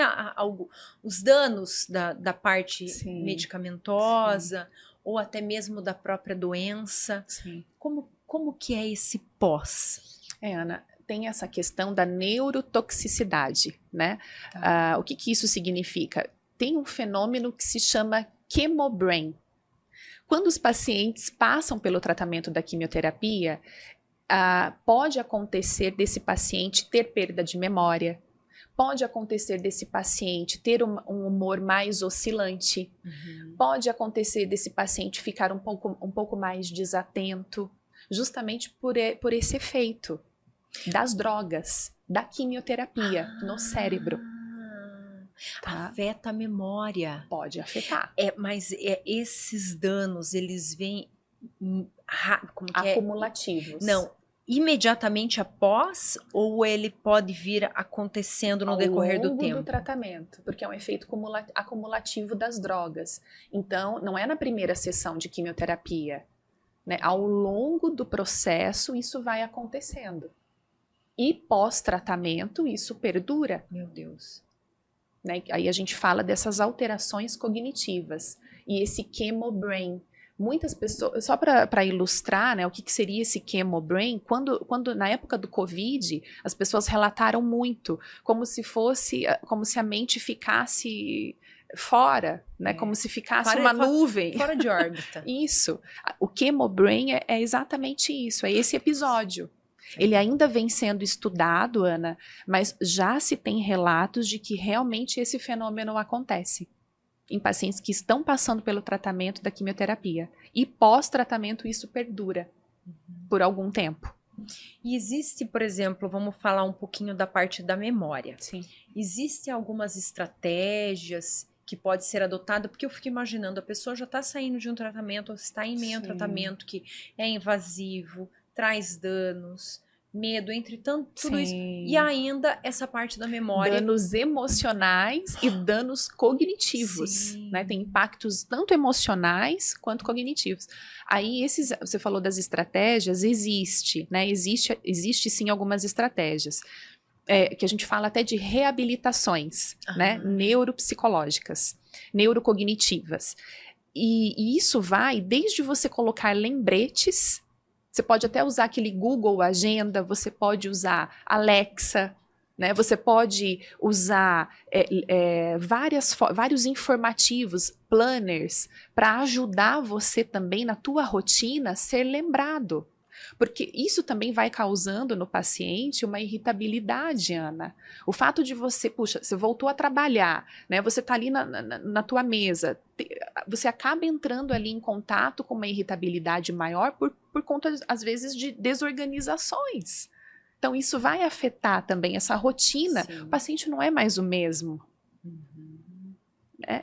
os danos da parte medicamentosa, ou até mesmo da própria doença. Como que é esse pós? Ana, tem essa questão da neurotoxicidade, né? O que isso significa? Tem um fenômeno que se chama chemobrain. Quando os pacientes passam pelo tratamento da quimioterapia, Pode acontecer desse paciente ter perda de memória, pode acontecer desse paciente ter um humor mais oscilante, pode acontecer desse paciente ficar um pouco mais desatento, justamente por esse efeito das drogas, da quimioterapia no cérebro. Tá? Afeta a memória. Pode afetar. Mas esses danos, eles vêm acumulativos. Não, imediatamente após, ou ele pode vir acontecendo no decorrer do tempo? Ao longo do tratamento, porque é um efeito acumulativo das drogas. Então, não é na primeira sessão de quimioterapia, né? Ao longo do processo, isso vai acontecendo. E pós-tratamento, isso perdura. Meu Deus. Né? Aí a gente fala dessas alterações cognitivas. E esse chemobrain. Muitas pessoas, só para ilustrar, né, o que seria esse chemobrain, quando na época do Covid, as pessoas relataram muito, como se a mente ficasse fora, né, como se ficasse uma nuvem. Fora de órbita. Isso. O chemobrain é exatamente isso, é esse episódio. Ele ainda vem sendo estudado, Ana, mas já se tem relatos de que realmente esse fenômeno acontece em pacientes que estão passando pelo tratamento da quimioterapia. E pós-tratamento isso perdura por algum tempo. E existe, por exemplo, vamos falar um pouquinho da parte da memória. Sim. Existem algumas estratégias que pode ser adotada, porque eu fico imaginando, a pessoa já está saindo de um tratamento, ou está em meio a um tratamento que é invasivo, traz danos, medo, entre tanto, tudo isso. E ainda essa parte da memória. Danos emocionais e danos cognitivos, né? Tem impactos tanto emocionais quanto cognitivos. Aí, você falou das estratégias, né? Existe sim algumas estratégias. Que a gente fala até de reabilitações, né? Neuropsicológicas, neurocognitivas. E isso vai desde você colocar lembretes. Você pode até usar aquele Google Agenda, você pode usar Alexa, né? Você pode usar vários informativos, planners, para ajudar você também na tua rotina a ser lembrado. Porque isso também vai causando no paciente uma irritabilidade, Ana. O fato de você voltou a trabalhar, né? Você está ali na tua mesa, você acaba entrando ali em contato com uma irritabilidade maior por conta, às vezes, de desorganizações. Então, isso vai afetar também essa rotina. Sim. O paciente não é mais o mesmo.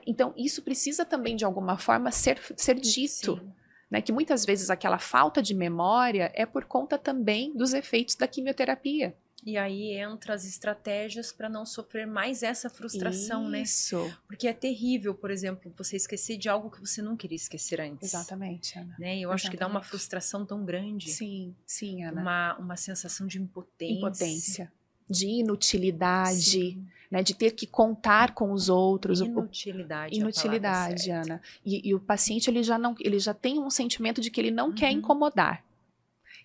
Então, isso precisa também, de alguma forma, ser dito. Sim. Né, que muitas vezes aquela falta de memória é por conta também dos efeitos da quimioterapia. E aí entra as estratégias para não sofrer mais essa frustração, Isso. Né? Porque é terrível, por exemplo, você esquecer de algo que você não queria esquecer antes. Exatamente, Ana. Né? Eu acho que dá uma frustração tão grande. Sim, Ana. Uma sensação de impotência. Impotência. De inutilidade, né, de ter que contar com os outros. Inutilidade, Ana. E o paciente ele já tem um sentimento de que ele não quer incomodar.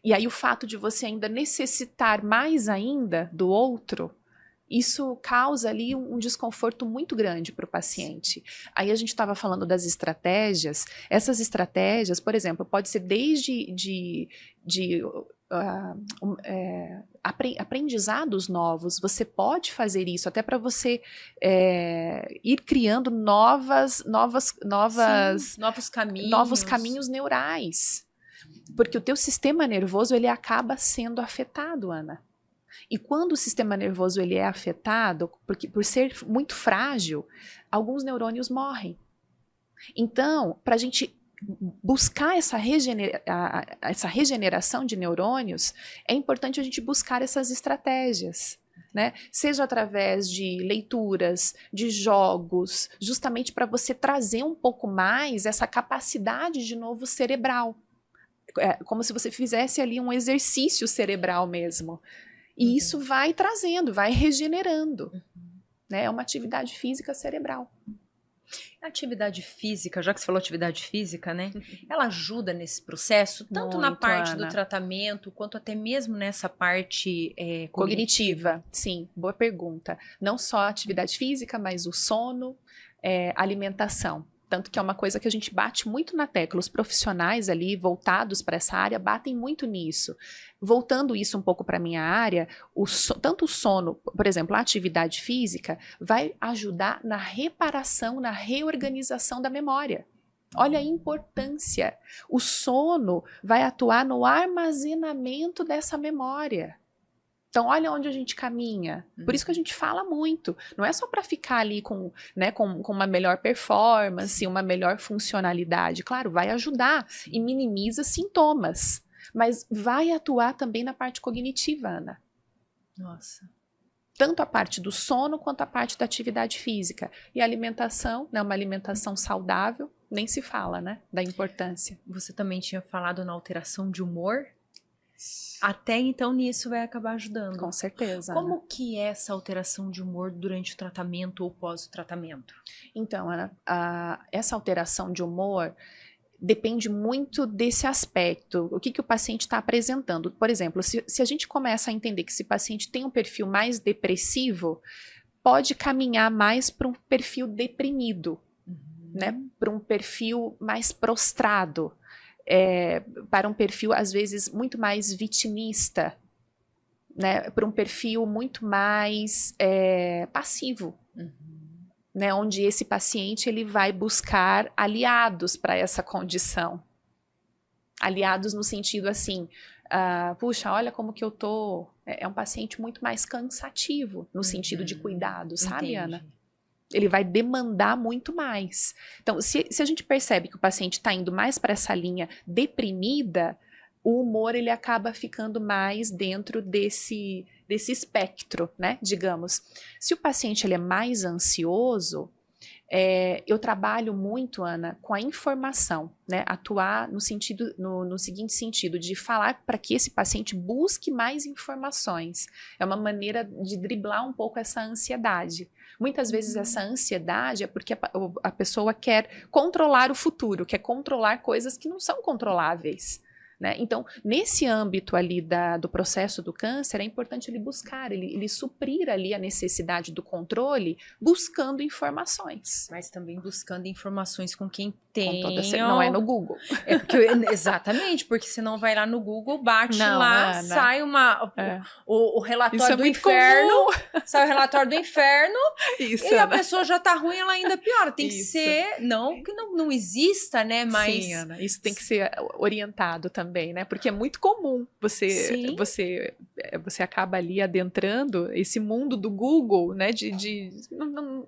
E aí o fato de você ainda necessitar mais ainda do outro, isso causa ali um desconforto muito grande para o paciente. Aí a gente estava falando das estratégias. Essas estratégias, por exemplo, pode ser desde aprendizados novos. Você pode fazer isso até para você ir criando novos caminhos neurais, porque o teu sistema nervoso ele acaba sendo afetado, Ana. E quando o sistema nervoso ele é afetado, por ser muito frágil, alguns neurônios morrem. Então, para a gente buscar essa regeneração de neurônios, é importante a gente buscar essas estratégias, né? Seja através de leituras, de jogos, justamente para você trazer um pouco mais essa capacidade de novo cerebral. Como se você fizesse ali um exercício cerebral mesmo. E isso vai trazendo, vai regenerando. Né? É uma atividade física cerebral. A atividade física, já que você falou atividade física, né? Ela ajuda nesse processo, tanto muito, na parte Ana. Do tratamento, quanto até mesmo nessa parte cognitiva. Sim, boa pergunta. Não só a atividade física, mas o sono, alimentação. Tanto que é uma coisa que a gente bate muito na tecla. Os profissionais ali voltados para essa área batem muito nisso. Voltando isso um pouco para a minha área, tanto o sono, por exemplo, a atividade física, vai ajudar na reparação, na reorganização da memória. Olha a importância. O sono vai atuar no armazenamento dessa memória. Então, olha onde a gente caminha. Por isso que a gente fala muito. Não é só para ficar ali com uma melhor performance, uma melhor funcionalidade. Claro, vai ajudar e minimiza sintomas. Mas vai atuar também na parte cognitiva, Ana. Nossa. Tanto a parte do sono quanto a parte da atividade física. E a alimentação, né, uma alimentação saudável, nem se fala, né, da importância. Você também tinha falado na alteração de humor? Até então nisso vai acabar ajudando. Com certeza. Como Ana, que é essa alteração de humor durante o tratamento ou pós o tratamento? então, Ana, essa alteração de humor depende muito desse aspecto. O que o paciente está apresentando? Por exemplo, se a gente começa a entender que esse paciente tem um perfil mais depressivo, pode caminhar mais para um perfil deprimido, né? Para um perfil mais prostrado. Para um perfil, às vezes, muito mais vitimista, né? Para um perfil muito mais passivo, né? Onde esse paciente ele vai buscar aliados para essa condição. Aliados no sentido assim, puxa, olha como que eu tô... É um paciente muito mais cansativo, no sentido de cuidado, sabe, Ana? Ele vai demandar muito mais. Então, se a gente percebe que o paciente está indo mais para essa linha deprimida, o humor ele acaba ficando mais dentro desse espectro, né? Digamos. Se o paciente ele é mais ansioso, eu trabalho muito, Ana, com a informação, né? Atuar no seguinte sentido, de falar para que esse paciente busque mais informações. É uma maneira de driblar um pouco essa ansiedade. Muitas vezes essa ansiedade é porque a pessoa quer controlar o futuro, quer controlar coisas que não são controláveis. Né? Então, nesse âmbito ali do processo do câncer, é importante ele buscar, ele suprir ali a necessidade do controle, buscando informações. Mas também buscando informações com quem tem. Não é no Google. Exatamente, porque senão vai lá no Google, bate não, lá, Ana. sai o relatório do muito inferno, comum. sai o relatório do inferno, Isso, e a Ana. pessoa já tá ruim, ela ainda piora. Tem que Isso. ser, não que não exista, né? Mas sim, Ana, isso tem que ser orientado também, né? Porque é muito comum você acaba ali adentrando esse mundo do Google, né?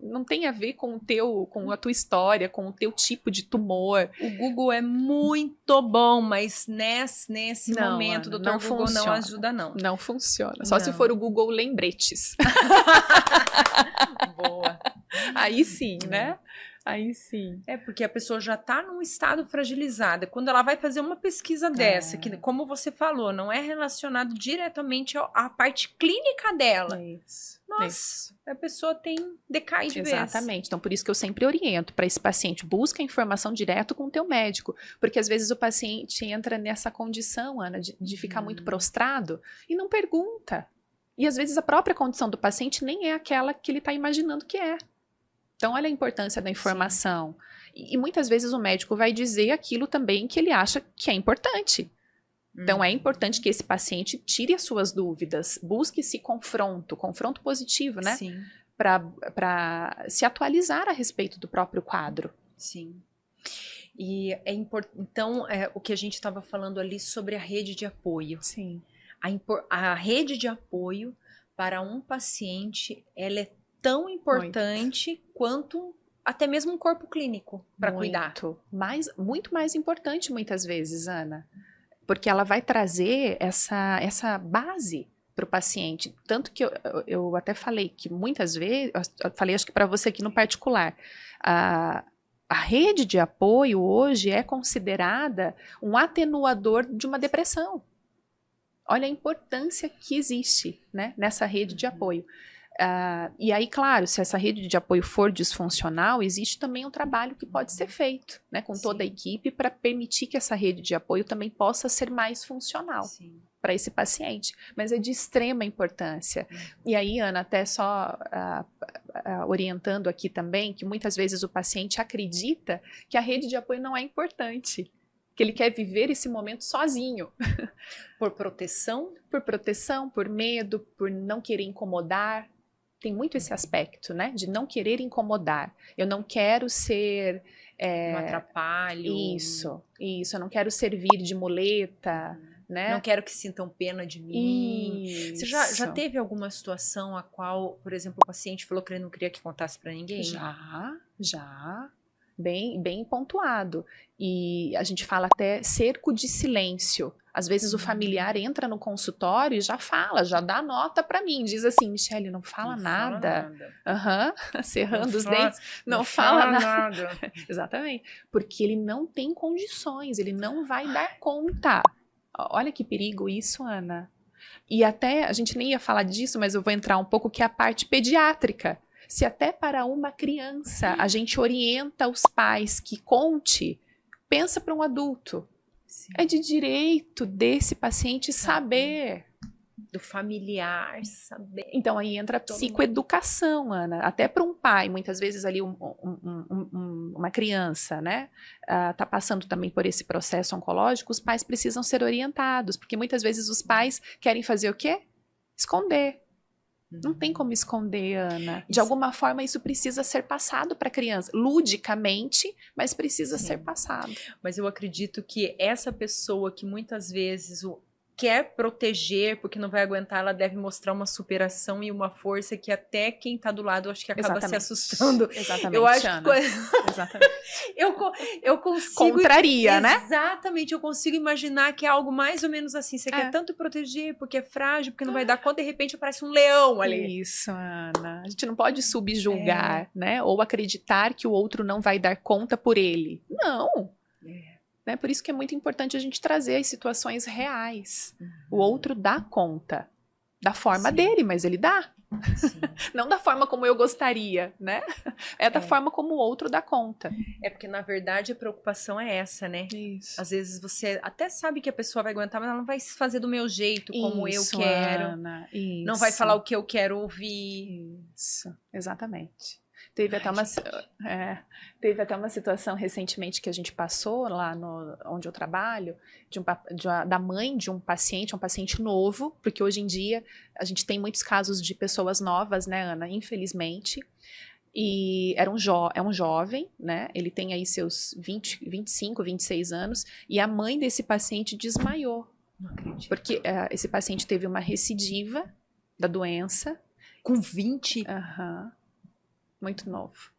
Não tem a ver com a tua história, com o teu tipo de tumor. O Google é muito bom, mas nesse momento, Ana, doutor Google funciona. não ajuda, não. Não funciona. Só se for o Google Lembretes. Boa. Aí sim, né? Aí sim. É porque a pessoa já está num estado fragilizado. Quando ela vai fazer uma pesquisa dessa, que, como você falou, não é relacionado diretamente à parte clínica dela. Isso. Nossa, isso. a pessoa decai de vez. Exatamente. Então, por isso que eu sempre oriento para esse paciente, busca informação direto com o teu médico, porque às vezes o paciente entra nessa condição, Ana, de ficar muito prostrado e não pergunta. E às vezes a própria condição do paciente nem é aquela que ele está imaginando que é. Então, olha a importância da informação. E muitas vezes o médico vai dizer aquilo também que ele acha que é importante. Então, é importante que esse paciente tire as suas dúvidas, busque esse confronto positivo, né? Sim. Para se atualizar a respeito do próprio quadro. Sim. E então, o que a gente estava falando ali sobre a rede de apoio. Sim. A rede de apoio para um paciente, ela é tão importante quanto até mesmo um corpo clínico para cuidar. Muito mais importante muitas vezes, Ana, porque ela vai trazer essa base para o paciente. Tanto que eu até falei que muitas vezes, eu falei acho que para você aqui no particular, a rede de apoio hoje é considerada um atenuador de uma depressão. Olha a importância que existe, né, nessa rede de apoio. E aí, claro, se essa rede de apoio for disfuncional, existe também um trabalho que pode ser feito, né, com toda a equipe para permitir que essa rede de apoio também possa ser mais funcional para esse paciente. Mas é de extrema importância. E aí, Ana, até só orientando aqui também, que muitas vezes o paciente acredita que a rede de apoio não é importante, que ele quer viver esse momento sozinho. Por proteção? Por proteção, por medo, por não querer incomodar. Tem muito esse aspecto, né? De não querer incomodar. Eu não quero ser... Um atrapalho. Isso. Eu não quero servir de muleta, né? Não quero que sintam pena de mim. Isso. Você já teve alguma situação a qual, por exemplo, o paciente falou que ele não queria que contasse para ninguém? Já. Bem pontuado. E a gente fala até cerco de silêncio. Às vezes o familiar entra no consultório e já fala, já dá nota para mim. Diz assim, Michele, não fala nada. Cerrando os dentes. Não fala nada. Exatamente. Porque ele não tem condições, ele não vai dar conta. Olha que perigo isso, Ana. E até, a gente nem ia falar disso, mas eu vou entrar um pouco, que é a parte pediátrica. Se até para uma criança a gente orienta os pais que conte, pensa para um adulto. Sim. É de direito desse paciente saber. Do familiar saber. Então aí entra a psicoeducação, Ana. Até para um pai, muitas vezes ali uma criança, né, tá passando também por esse processo oncológico, os pais precisam ser orientados, porque muitas vezes os pais querem fazer o quê? Esconder. Não tem como esconder, Ana. De alguma forma, isso precisa ser passado para a criança. Ludicamente, mas precisa ser passado. Mas eu acredito que essa pessoa que muitas vezes quer proteger, porque não vai aguentar, ela deve mostrar uma superação e uma força que até quem está do lado, acho que acaba se assustando. Exatamente, eu acho Ana. Exatamente. eu consigo... Contraria, né? Exatamente, eu consigo imaginar que é algo mais ou menos assim. Você quer tanto proteger, porque é frágil, porque não vai dar conta, de repente aparece um leão ali. Isso, Ana. A gente não pode subjugar, né? Ou acreditar que o outro não vai dar conta por ele. Não. Né? Por isso que é muito importante a gente trazer as situações reais. O outro dá conta. Da forma dele, mas ele dá. Não da forma como eu gostaria, né? É da forma como o outro dá conta. É porque, na verdade, a preocupação é essa, né? Isso. Às vezes você até sabe que a pessoa vai aguentar, mas ela não vai fazer do meu jeito, como eu quero. Ana, isso. Não vai falar o que eu quero ouvir. Isso, exatamente. Teve até uma situação recentemente que a gente passou lá onde eu trabalho, da mãe de um paciente novo, porque hoje em dia a gente tem muitos casos de pessoas novas, né, Ana, infelizmente, e é um jovem, né, ele tem aí seus 25, 26 anos, e a mãe desse paciente desmaiou. Não acredito. Porque esse paciente teve uma recidiva da doença. Com 20? Muito novo.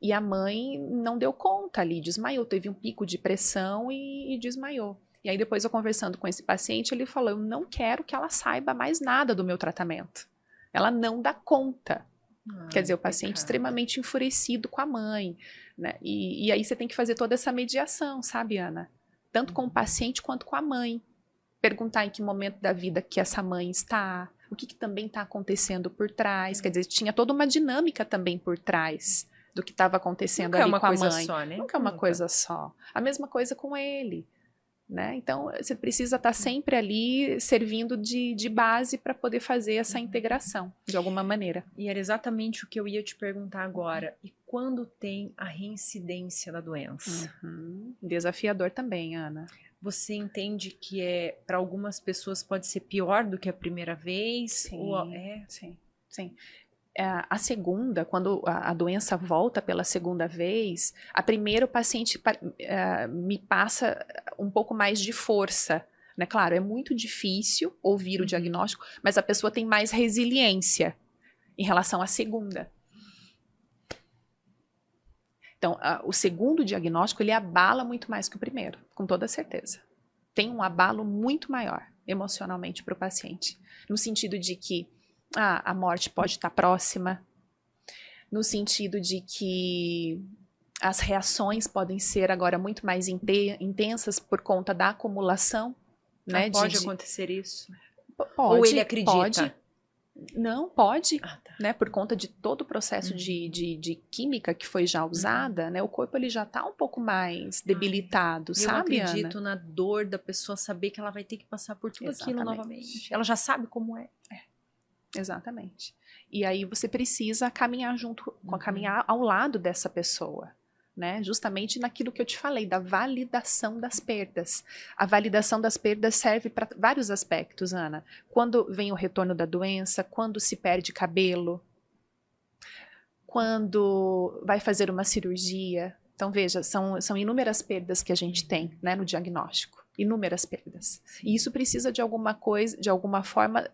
E a mãe não deu conta ali, desmaiou, teve um pico de pressão e desmaiou. E aí depois eu conversando com esse paciente, ele falou, eu não quero que ela saiba mais nada do meu tratamento. Ela não dá conta. Quer dizer, o paciente extremamente enfurecido com a mãe, né? E aí você tem que fazer toda essa mediação, sabe, Ana? Tanto com o paciente quanto com a mãe. Perguntar em que momento da vida que essa mãe está, o que também está acontecendo por trás. Quer dizer, tinha toda uma dinâmica também por trás do que estava acontecendo ali com a mãe. Nunca é uma coisa só, né? Nunca é uma coisa só. A mesma coisa com ele, né? Então, você precisa estar sempre ali servindo de base para poder fazer essa integração, de alguma maneira. E era exatamente o que eu ia te perguntar agora. E quando tem a reincidência da doença? Desafiador também, Ana. Você entende que para algumas pessoas pode ser pior do que a primeira vez? Sim. A segunda, quando a doença volta pela segunda vez, a primeira o paciente me passa um pouco mais de força, né? Claro, é muito difícil ouvir o diagnóstico, mas a pessoa tem mais resiliência em relação à segunda. Então, o segundo diagnóstico, ele abala muito mais que o primeiro, com toda certeza. Tem um abalo muito maior, emocionalmente, para o paciente. No sentido de que a morte pode estar próxima, no sentido de que as reações podem ser agora muito mais intensas por conta da acumulação. Né, pode acontecer isso? Pode. Ou ele acredita? Pode. Não, pode, né, por conta de todo o processo de química que foi já usada, né, o corpo ele já está um pouco mais debilitado, sabe, Ana? Eu acredito na dor da pessoa saber que ela vai ter que passar por tudo aquilo novamente. Ela já sabe como é. Exatamente. E aí você precisa caminhar caminhar ao lado dessa pessoa, né? Justamente naquilo que eu te falei, da validação das perdas. A validação das perdas serve para vários aspectos, Ana. Quando vem o retorno da doença, quando se perde cabelo, quando vai fazer uma cirurgia. Então, veja, são inúmeras perdas que a gente tem, né, no diagnóstico. Inúmeras perdas. E isso precisa de alguma coisa, de alguma forma,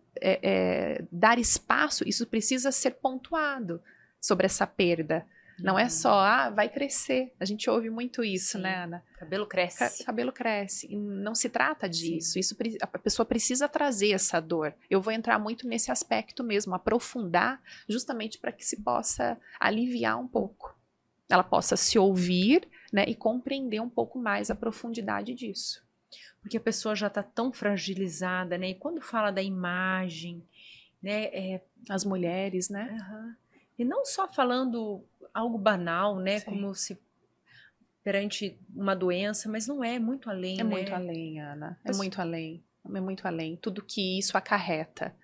dar espaço, isso precisa ser pontuado sobre essa perda. Não é só, vai crescer. A gente ouve muito isso, Sim. né, Ana? Cabelo cresce. Cabelo cresce. E não se trata disso. A pessoa precisa trazer essa dor. Eu vou entrar muito nesse aspecto mesmo, aprofundar, justamente para que se possa aliviar um pouco. Ela possa se ouvir, né, e compreender um pouco mais a profundidade disso. Porque a pessoa já está tão fragilizada, né? E quando fala da imagem, né? As mulheres, né? E não só falando algo banal, né? Sim. Como se perante uma doença, mas não é muito além, É né? muito além, Ana. É muito além. É muito além. Tudo que isso acarreta,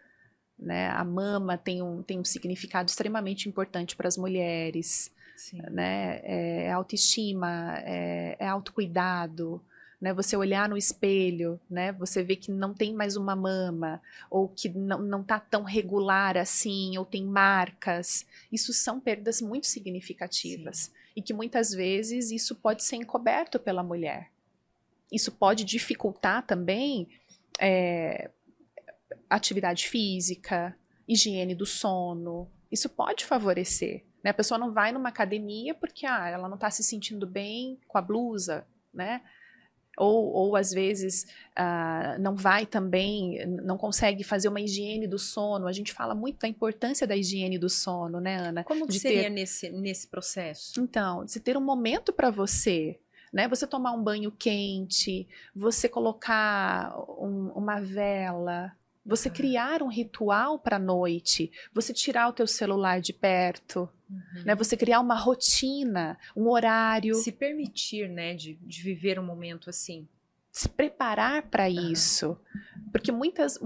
né? A mama tem um significado extremamente importante para as mulheres. Sim. Né? É autoestima, é autocuidado, né? Você olhar no espelho, né? Você vê que não tem mais uma mama, ou que não está tão regular assim, ou tem marcas. Isso são perdas muito significativas. Sim. E que muitas vezes isso pode ser encoberto pela mulher. Isso pode dificultar também atividade física, higiene do sono. Isso pode favorecer. Né? A pessoa não vai numa academia porque ela não está se sentindo bem com a blusa, né? Ou às vezes não vai também, não consegue fazer uma higiene do sono. A gente fala muito da importância da higiene do sono, né, Ana? Como que seria nesse processo? Então, de ter um momento para você, né? Você tomar um banho quente, você colocar uma vela, você criar um ritual para a noite, você tirar o teu celular de perto, né? Você criar uma rotina, um horário. Se permitir, né, de viver um momento assim. Se preparar para isso, porque muitas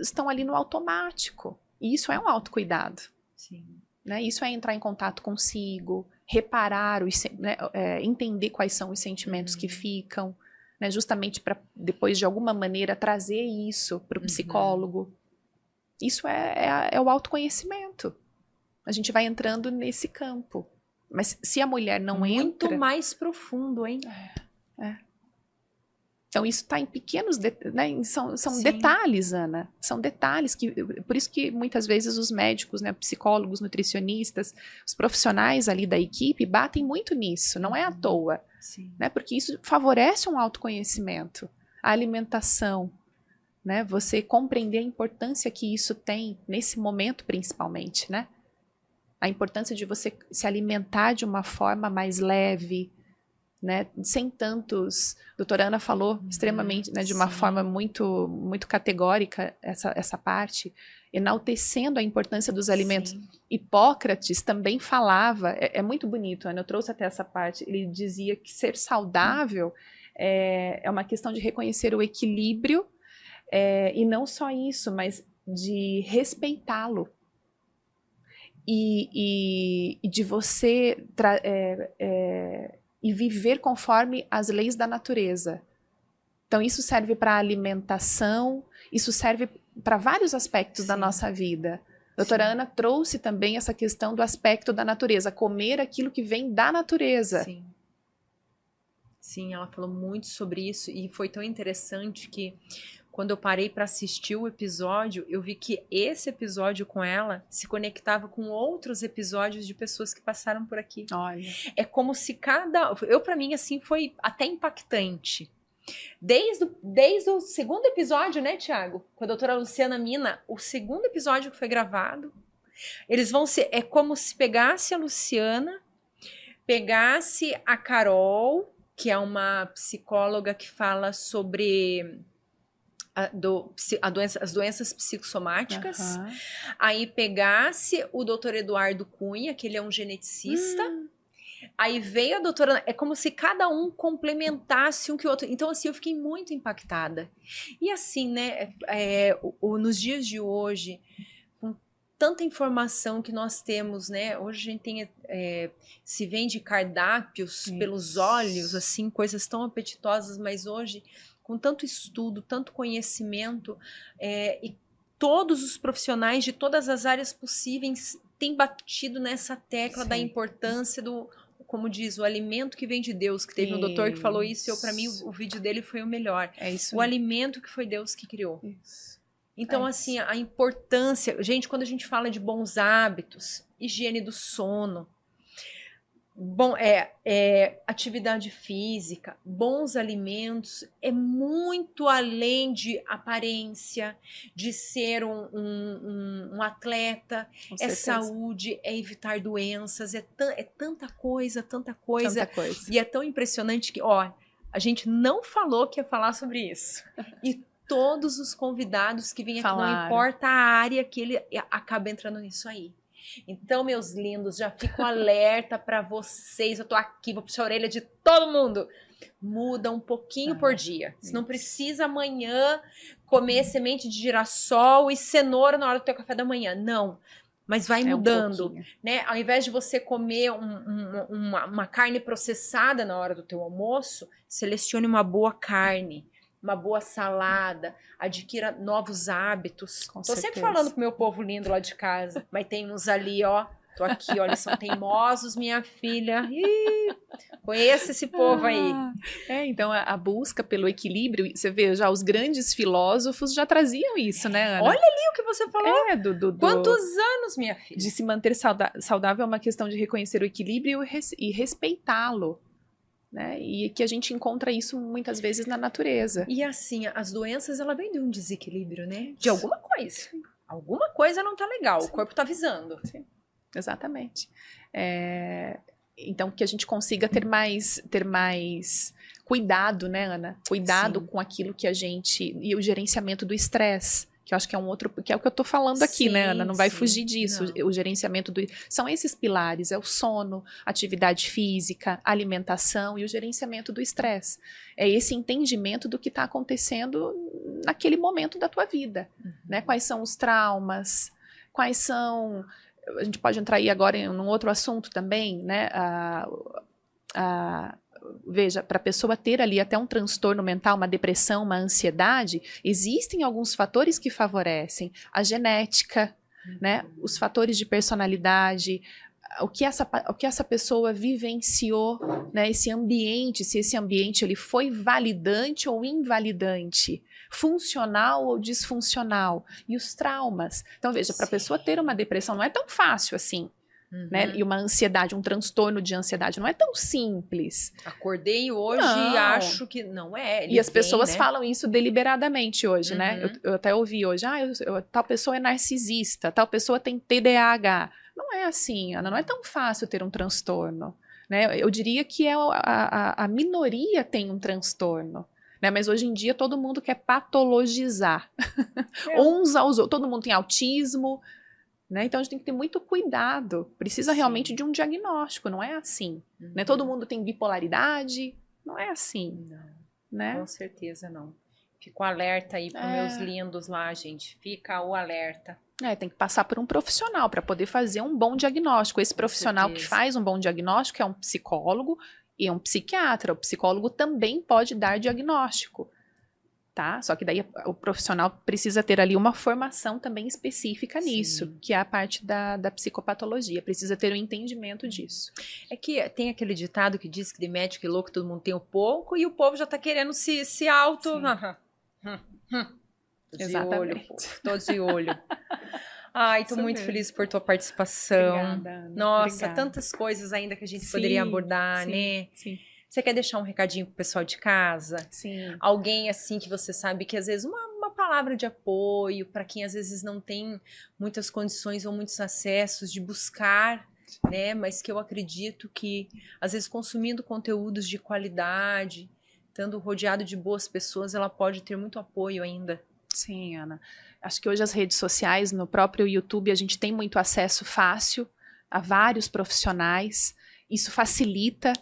estão ali no automático, e isso é um autocuidado. Sim. Né? Isso é entrar em contato consigo, reparar, né, entender quais são os sentimentos que ficam, né, justamente para depois de alguma maneira trazer isso para o psicólogo. Isso é o autoconhecimento. A gente vai entrando nesse campo. Mas se a mulher não entra... Muito mais profundo, hein? Então isso está em pequenos, né, são detalhes, Ana. São detalhes por isso que muitas vezes os médicos, né, psicólogos, nutricionistas, os profissionais ali da equipe batem muito nisso. Não é à toa. Sim. Né, porque isso favorece um autoconhecimento. A alimentação, né, você compreender a importância que isso tem nesse momento principalmente, né? A importância de você se alimentar de uma forma mais leve, né, sem tantos... A doutora Ana falou extremamente, né, de uma forma muito, muito categórica essa parte, enaltecendo a importância dos alimentos. Sim. Hipócrates também falava, é muito bonito, Ana, eu trouxe até essa parte, ele dizia que ser saudável é uma questão de reconhecer o equilíbrio, e não só isso, mas de respeitá-lo. E de você... e viver conforme as leis da natureza. Então isso serve para a alimentação, isso serve para vários aspectos da nossa vida. A doutora Ana trouxe também essa questão do aspecto da natureza, comer aquilo que vem da natureza. Sim. Sim, ela falou muito sobre isso e foi tão interessante que quando eu parei para assistir o episódio, eu vi que esse episódio com ela se conectava com outros episódios de pessoas que passaram por aqui. Olha. É como se para mim, assim, foi até impactante. Desde o segundo episódio, né, Tiago? Com a doutora Luciana Mina, o segundo episódio que foi gravado, eles vão ser... É como se pegasse a Luciana, pegasse a Carol, que é uma psicóloga que fala sobre... as doenças psicossomáticas, aí pegasse o doutor Eduardo Cunha, que ele é um geneticista, aí veio a doutora... É como se cada um complementasse um que o outro. Então, assim, eu fiquei muito impactada. E assim, né, nos dias de hoje, com tanta informação que nós temos, né? Hoje a gente tem, se vende cardápios pelos olhos, assim, coisas tão apetitosas, mas hoje, com tanto estudo, tanto conhecimento, e todos os profissionais de todas as áreas possíveis têm batido nessa tecla da importância do, como diz, o alimento que vem de Deus, que teve um doutor que falou isso, e para mim o vídeo dele foi o melhor. É isso. O alimento que foi Deus que criou. Isso. Então, assim, a importância... Gente, quando a gente fala de bons hábitos, higiene do sono, atividade física, bons alimentos, é muito além de aparência, de ser um atleta, saúde, é evitar doenças, é tanta coisa. Tanta coisa. E é tão impressionante que, ó, a gente não falou que ia falar sobre isso. E todos os convidados que vêm aqui, não importa a área que ele acaba entrando nisso aí. Então, meus lindos, já fico alerta para vocês. Eu tô aqui, vou puxar a orelha de todo mundo. Muda um pouquinho por dia. Você não precisa amanhã comer semente de girassol e cenoura na hora do teu café da manhã. Não. Mas vai mudando, né? Ao invés de você comer uma carne processada na hora do teu almoço, selecione uma boa carne, uma boa salada, adquira novos hábitos. Tô sempre falando pro meu povo lindo lá de casa, mas tem uns ali, ó. Tô aqui, ó, eles são teimosos, minha filha. Ih, conheço esse povo aí. Então a busca pelo equilíbrio, você vê, já os grandes filósofos já traziam isso, né, Ana? Olha ali o que você falou. Quantos anos, minha filha? De se manter saudável é uma questão de reconhecer o equilíbrio e respeitá-lo. Né? E que a gente encontra isso muitas vezes na natureza. E assim, as doenças, ela vem de um desequilíbrio, né? De alguma coisa. Sim. Alguma coisa não tá legal, o corpo tá avisando. Sim. Exatamente. Então, que a gente consiga ter mais cuidado, né, Ana? Cuidado com aquilo que a gente... E o gerenciamento do estresse. Que eu acho que é que é o que eu tô falando aqui, né, Ana? Não vai fugir disso. O gerenciamento são esses pilares, é o sono, atividade física, alimentação e o gerenciamento do estresse. É esse entendimento do que está acontecendo naquele momento da tua vida, né? Quais são os traumas, quais são... A gente pode entrar aí agora em um outro assunto também, né? Veja, para a pessoa ter ali até um transtorno mental, uma depressão, uma ansiedade, existem alguns fatores que favorecem. A genética, né? Os fatores de personalidade, o que essa pessoa vivenciou, né? Esse ambiente, se esse ambiente ele foi validante ou invalidante, funcional ou disfuncional, e os traumas. Então, veja, para a pessoa ter uma depressão não é tão fácil assim. Né? E uma ansiedade, um transtorno de ansiedade não é tão simples. Acordei hoje e acho que não é. E as pessoas falam isso deliberadamente hoje, né? Eu até ouvi hoje, tal pessoa é narcisista, tal pessoa tem TDAH. Não é assim, Ana, não é tão fácil ter um transtorno. Né? Eu diria que a minoria tem um transtorno. Né? Mas hoje em dia todo mundo quer patologizar. Uns aos outros. Todo mundo tem autismo. Né? Então a gente tem que ter muito cuidado, precisa realmente de um diagnóstico, não é assim, né? Todo mundo tem bipolaridade, não é assim, né? Com certeza não. Fico alerta aí para meus lindos lá, gente, fica o alerta. Tem que passar por um profissional para poder fazer um bom diagnóstico. Esse profissional que faz um bom diagnóstico é um psicólogo e um psiquiatra. O psicólogo também pode dar diagnóstico. Tá? Só que daí o profissional precisa ter ali uma formação também específica nisso, que é a parte da psicopatologia, precisa ter um entendimento disso. É que tem aquele ditado que diz que de médico e louco todo mundo tem um pouco, e o povo já tá querendo se auto... Exatamente. Tô de olho. Ai, tô muito feliz por tua participação. Obrigada, Ana. Nossa, tantas coisas ainda que a gente poderia abordar, né? Sim. Você quer deixar um recadinho pro pessoal de casa? Sim. Alguém assim que você sabe que às vezes uma palavra de apoio para quem às vezes não tem muitas condições ou muitos acessos de buscar, né? Mas que eu acredito que às vezes consumindo conteúdos de qualidade, estando rodeado de boas pessoas, ela pode ter muito apoio ainda. Sim, Ana. Acho que hoje as redes sociais, no próprio YouTube, a gente tem muito acesso fácil a vários profissionais. Isso facilita,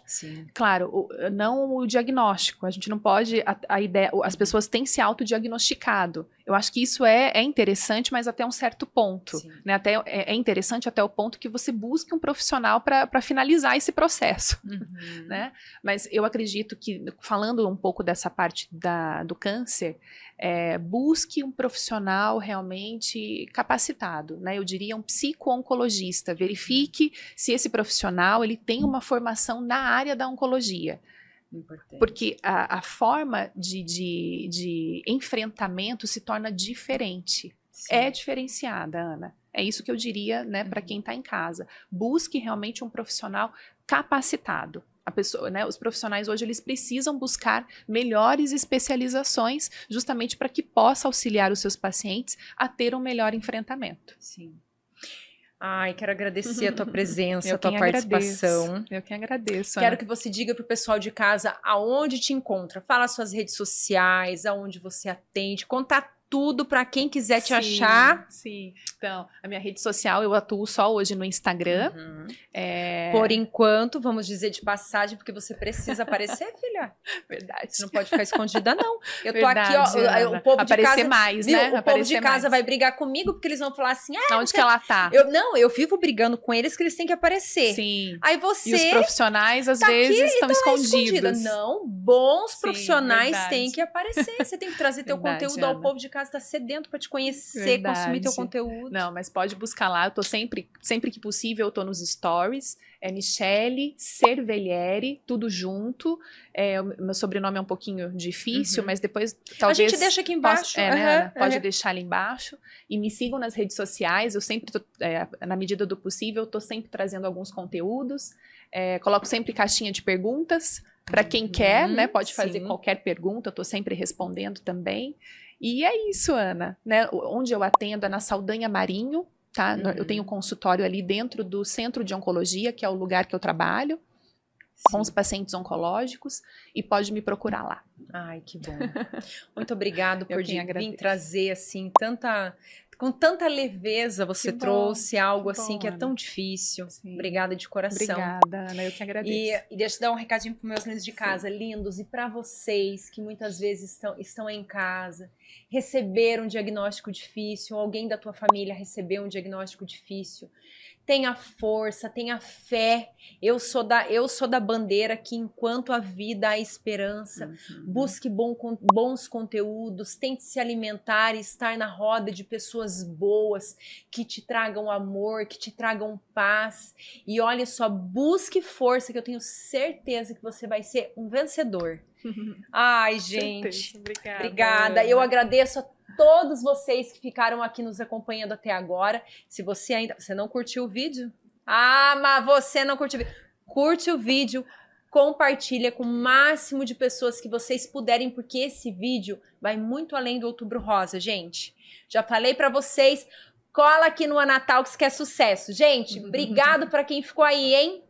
claro, não o diagnóstico. A gente não pode, a ideia, as pessoas têm se autodiagnosticado. Eu acho que isso é interessante, mas até um certo ponto. Né? É interessante até o ponto que você busque um profissional para finalizar esse processo. Né? Mas eu acredito que, falando um pouco dessa parte do câncer, busque um profissional realmente capacitado. Né? Eu diria um psico-oncologista. Verifique se esse profissional ele tem uma formação na área da oncologia. Importante. Porque a forma de enfrentamento se torna diferente. Sim. É diferenciada, Ana. É isso que eu diria, né, para quem está em casa. Busque realmente um profissional capacitado. A pessoa, né, os profissionais hoje eles precisam buscar melhores especializações justamente para que possa auxiliar os seus pacientes a ter um melhor enfrentamento. Sim. Ai, quero agradecer a tua presença, a tua participação. Eu que agradeço. Quero que você diga pro pessoal de casa aonde te encontra. Fala suas redes sociais, aonde você atende, conta tudo para quem quiser te achar. Sim, então, a minha rede social, eu atuo só hoje no Instagram. Por enquanto, vamos dizer de passagem, porque você precisa aparecer, filha. Verdade. Você não pode ficar escondida, não. Eu tô Verdade, aqui, ó, o povo de casa... mais, viu? né? O povo de casa vai brigar comigo, porque eles vão falar assim... Onde que ela tá? Eu vivo brigando com eles, que eles têm que aparecer. Sim. Aí você... E os profissionais, às vezes, estão escondidos. Não, bons profissionais têm que aparecer. Você tem que trazer teu conteúdo ao povo de casa, tá sedento pra te conhecer, consumir teu conteúdo. Não, mas pode buscar lá, eu tô sempre que possível, eu tô nos stories, Michele Cervellieri, tudo junto, meu sobrenome é um pouquinho difícil, mas depois talvez... A gente deixa aqui embaixo. Pode deixar ali embaixo, e me sigam nas redes sociais, eu sempre, na medida do possível, tô sempre trazendo alguns conteúdos, coloco sempre caixinha de perguntas, para quem quer, né, pode fazer qualquer pergunta, eu tô sempre respondendo também. E é isso, Ana, né? Onde eu atendo é na Saldanha Marinho, tá? Eu tenho um consultório ali dentro do Centro de Oncologia, que é o lugar que eu trabalho, com os pacientes oncológicos, e pode me procurar lá. Ai, que bom. Muito obrigado por vir trazer, assim, com tanta leveza você trouxe algo assim que é tão difícil. Sim. Obrigada de coração. Obrigada, Ana, eu que agradeço. E deixa eu dar um recadinho para meus lindos de casa, lindos, e para vocês que muitas vezes estão em casa, receberam um diagnóstico difícil, alguém da tua família recebeu um diagnóstico difícil. Tenha força, tenha fé. Eu sou da bandeira que enquanto a vida há esperança, busque bons conteúdos, tente se alimentar e estar na roda de pessoas boas, que te tragam amor, que te tragam paz. E olha só, busque força, que eu tenho certeza que você vai ser um vencedor. Ai, gente. Obrigada. Eu agradeço a todos vocês que ficaram aqui nos acompanhando até agora. Se você não curtiu o vídeo? Ah, mas você não curtiu o vídeo. Curte o vídeo, compartilha com o máximo de pessoas que vocês puderem, porque esse vídeo vai muito além do Outubro Rosa, gente. Já falei pra vocês, cola aqui no Anatalks que é sucesso. Gente, obrigado pra quem ficou aí, hein?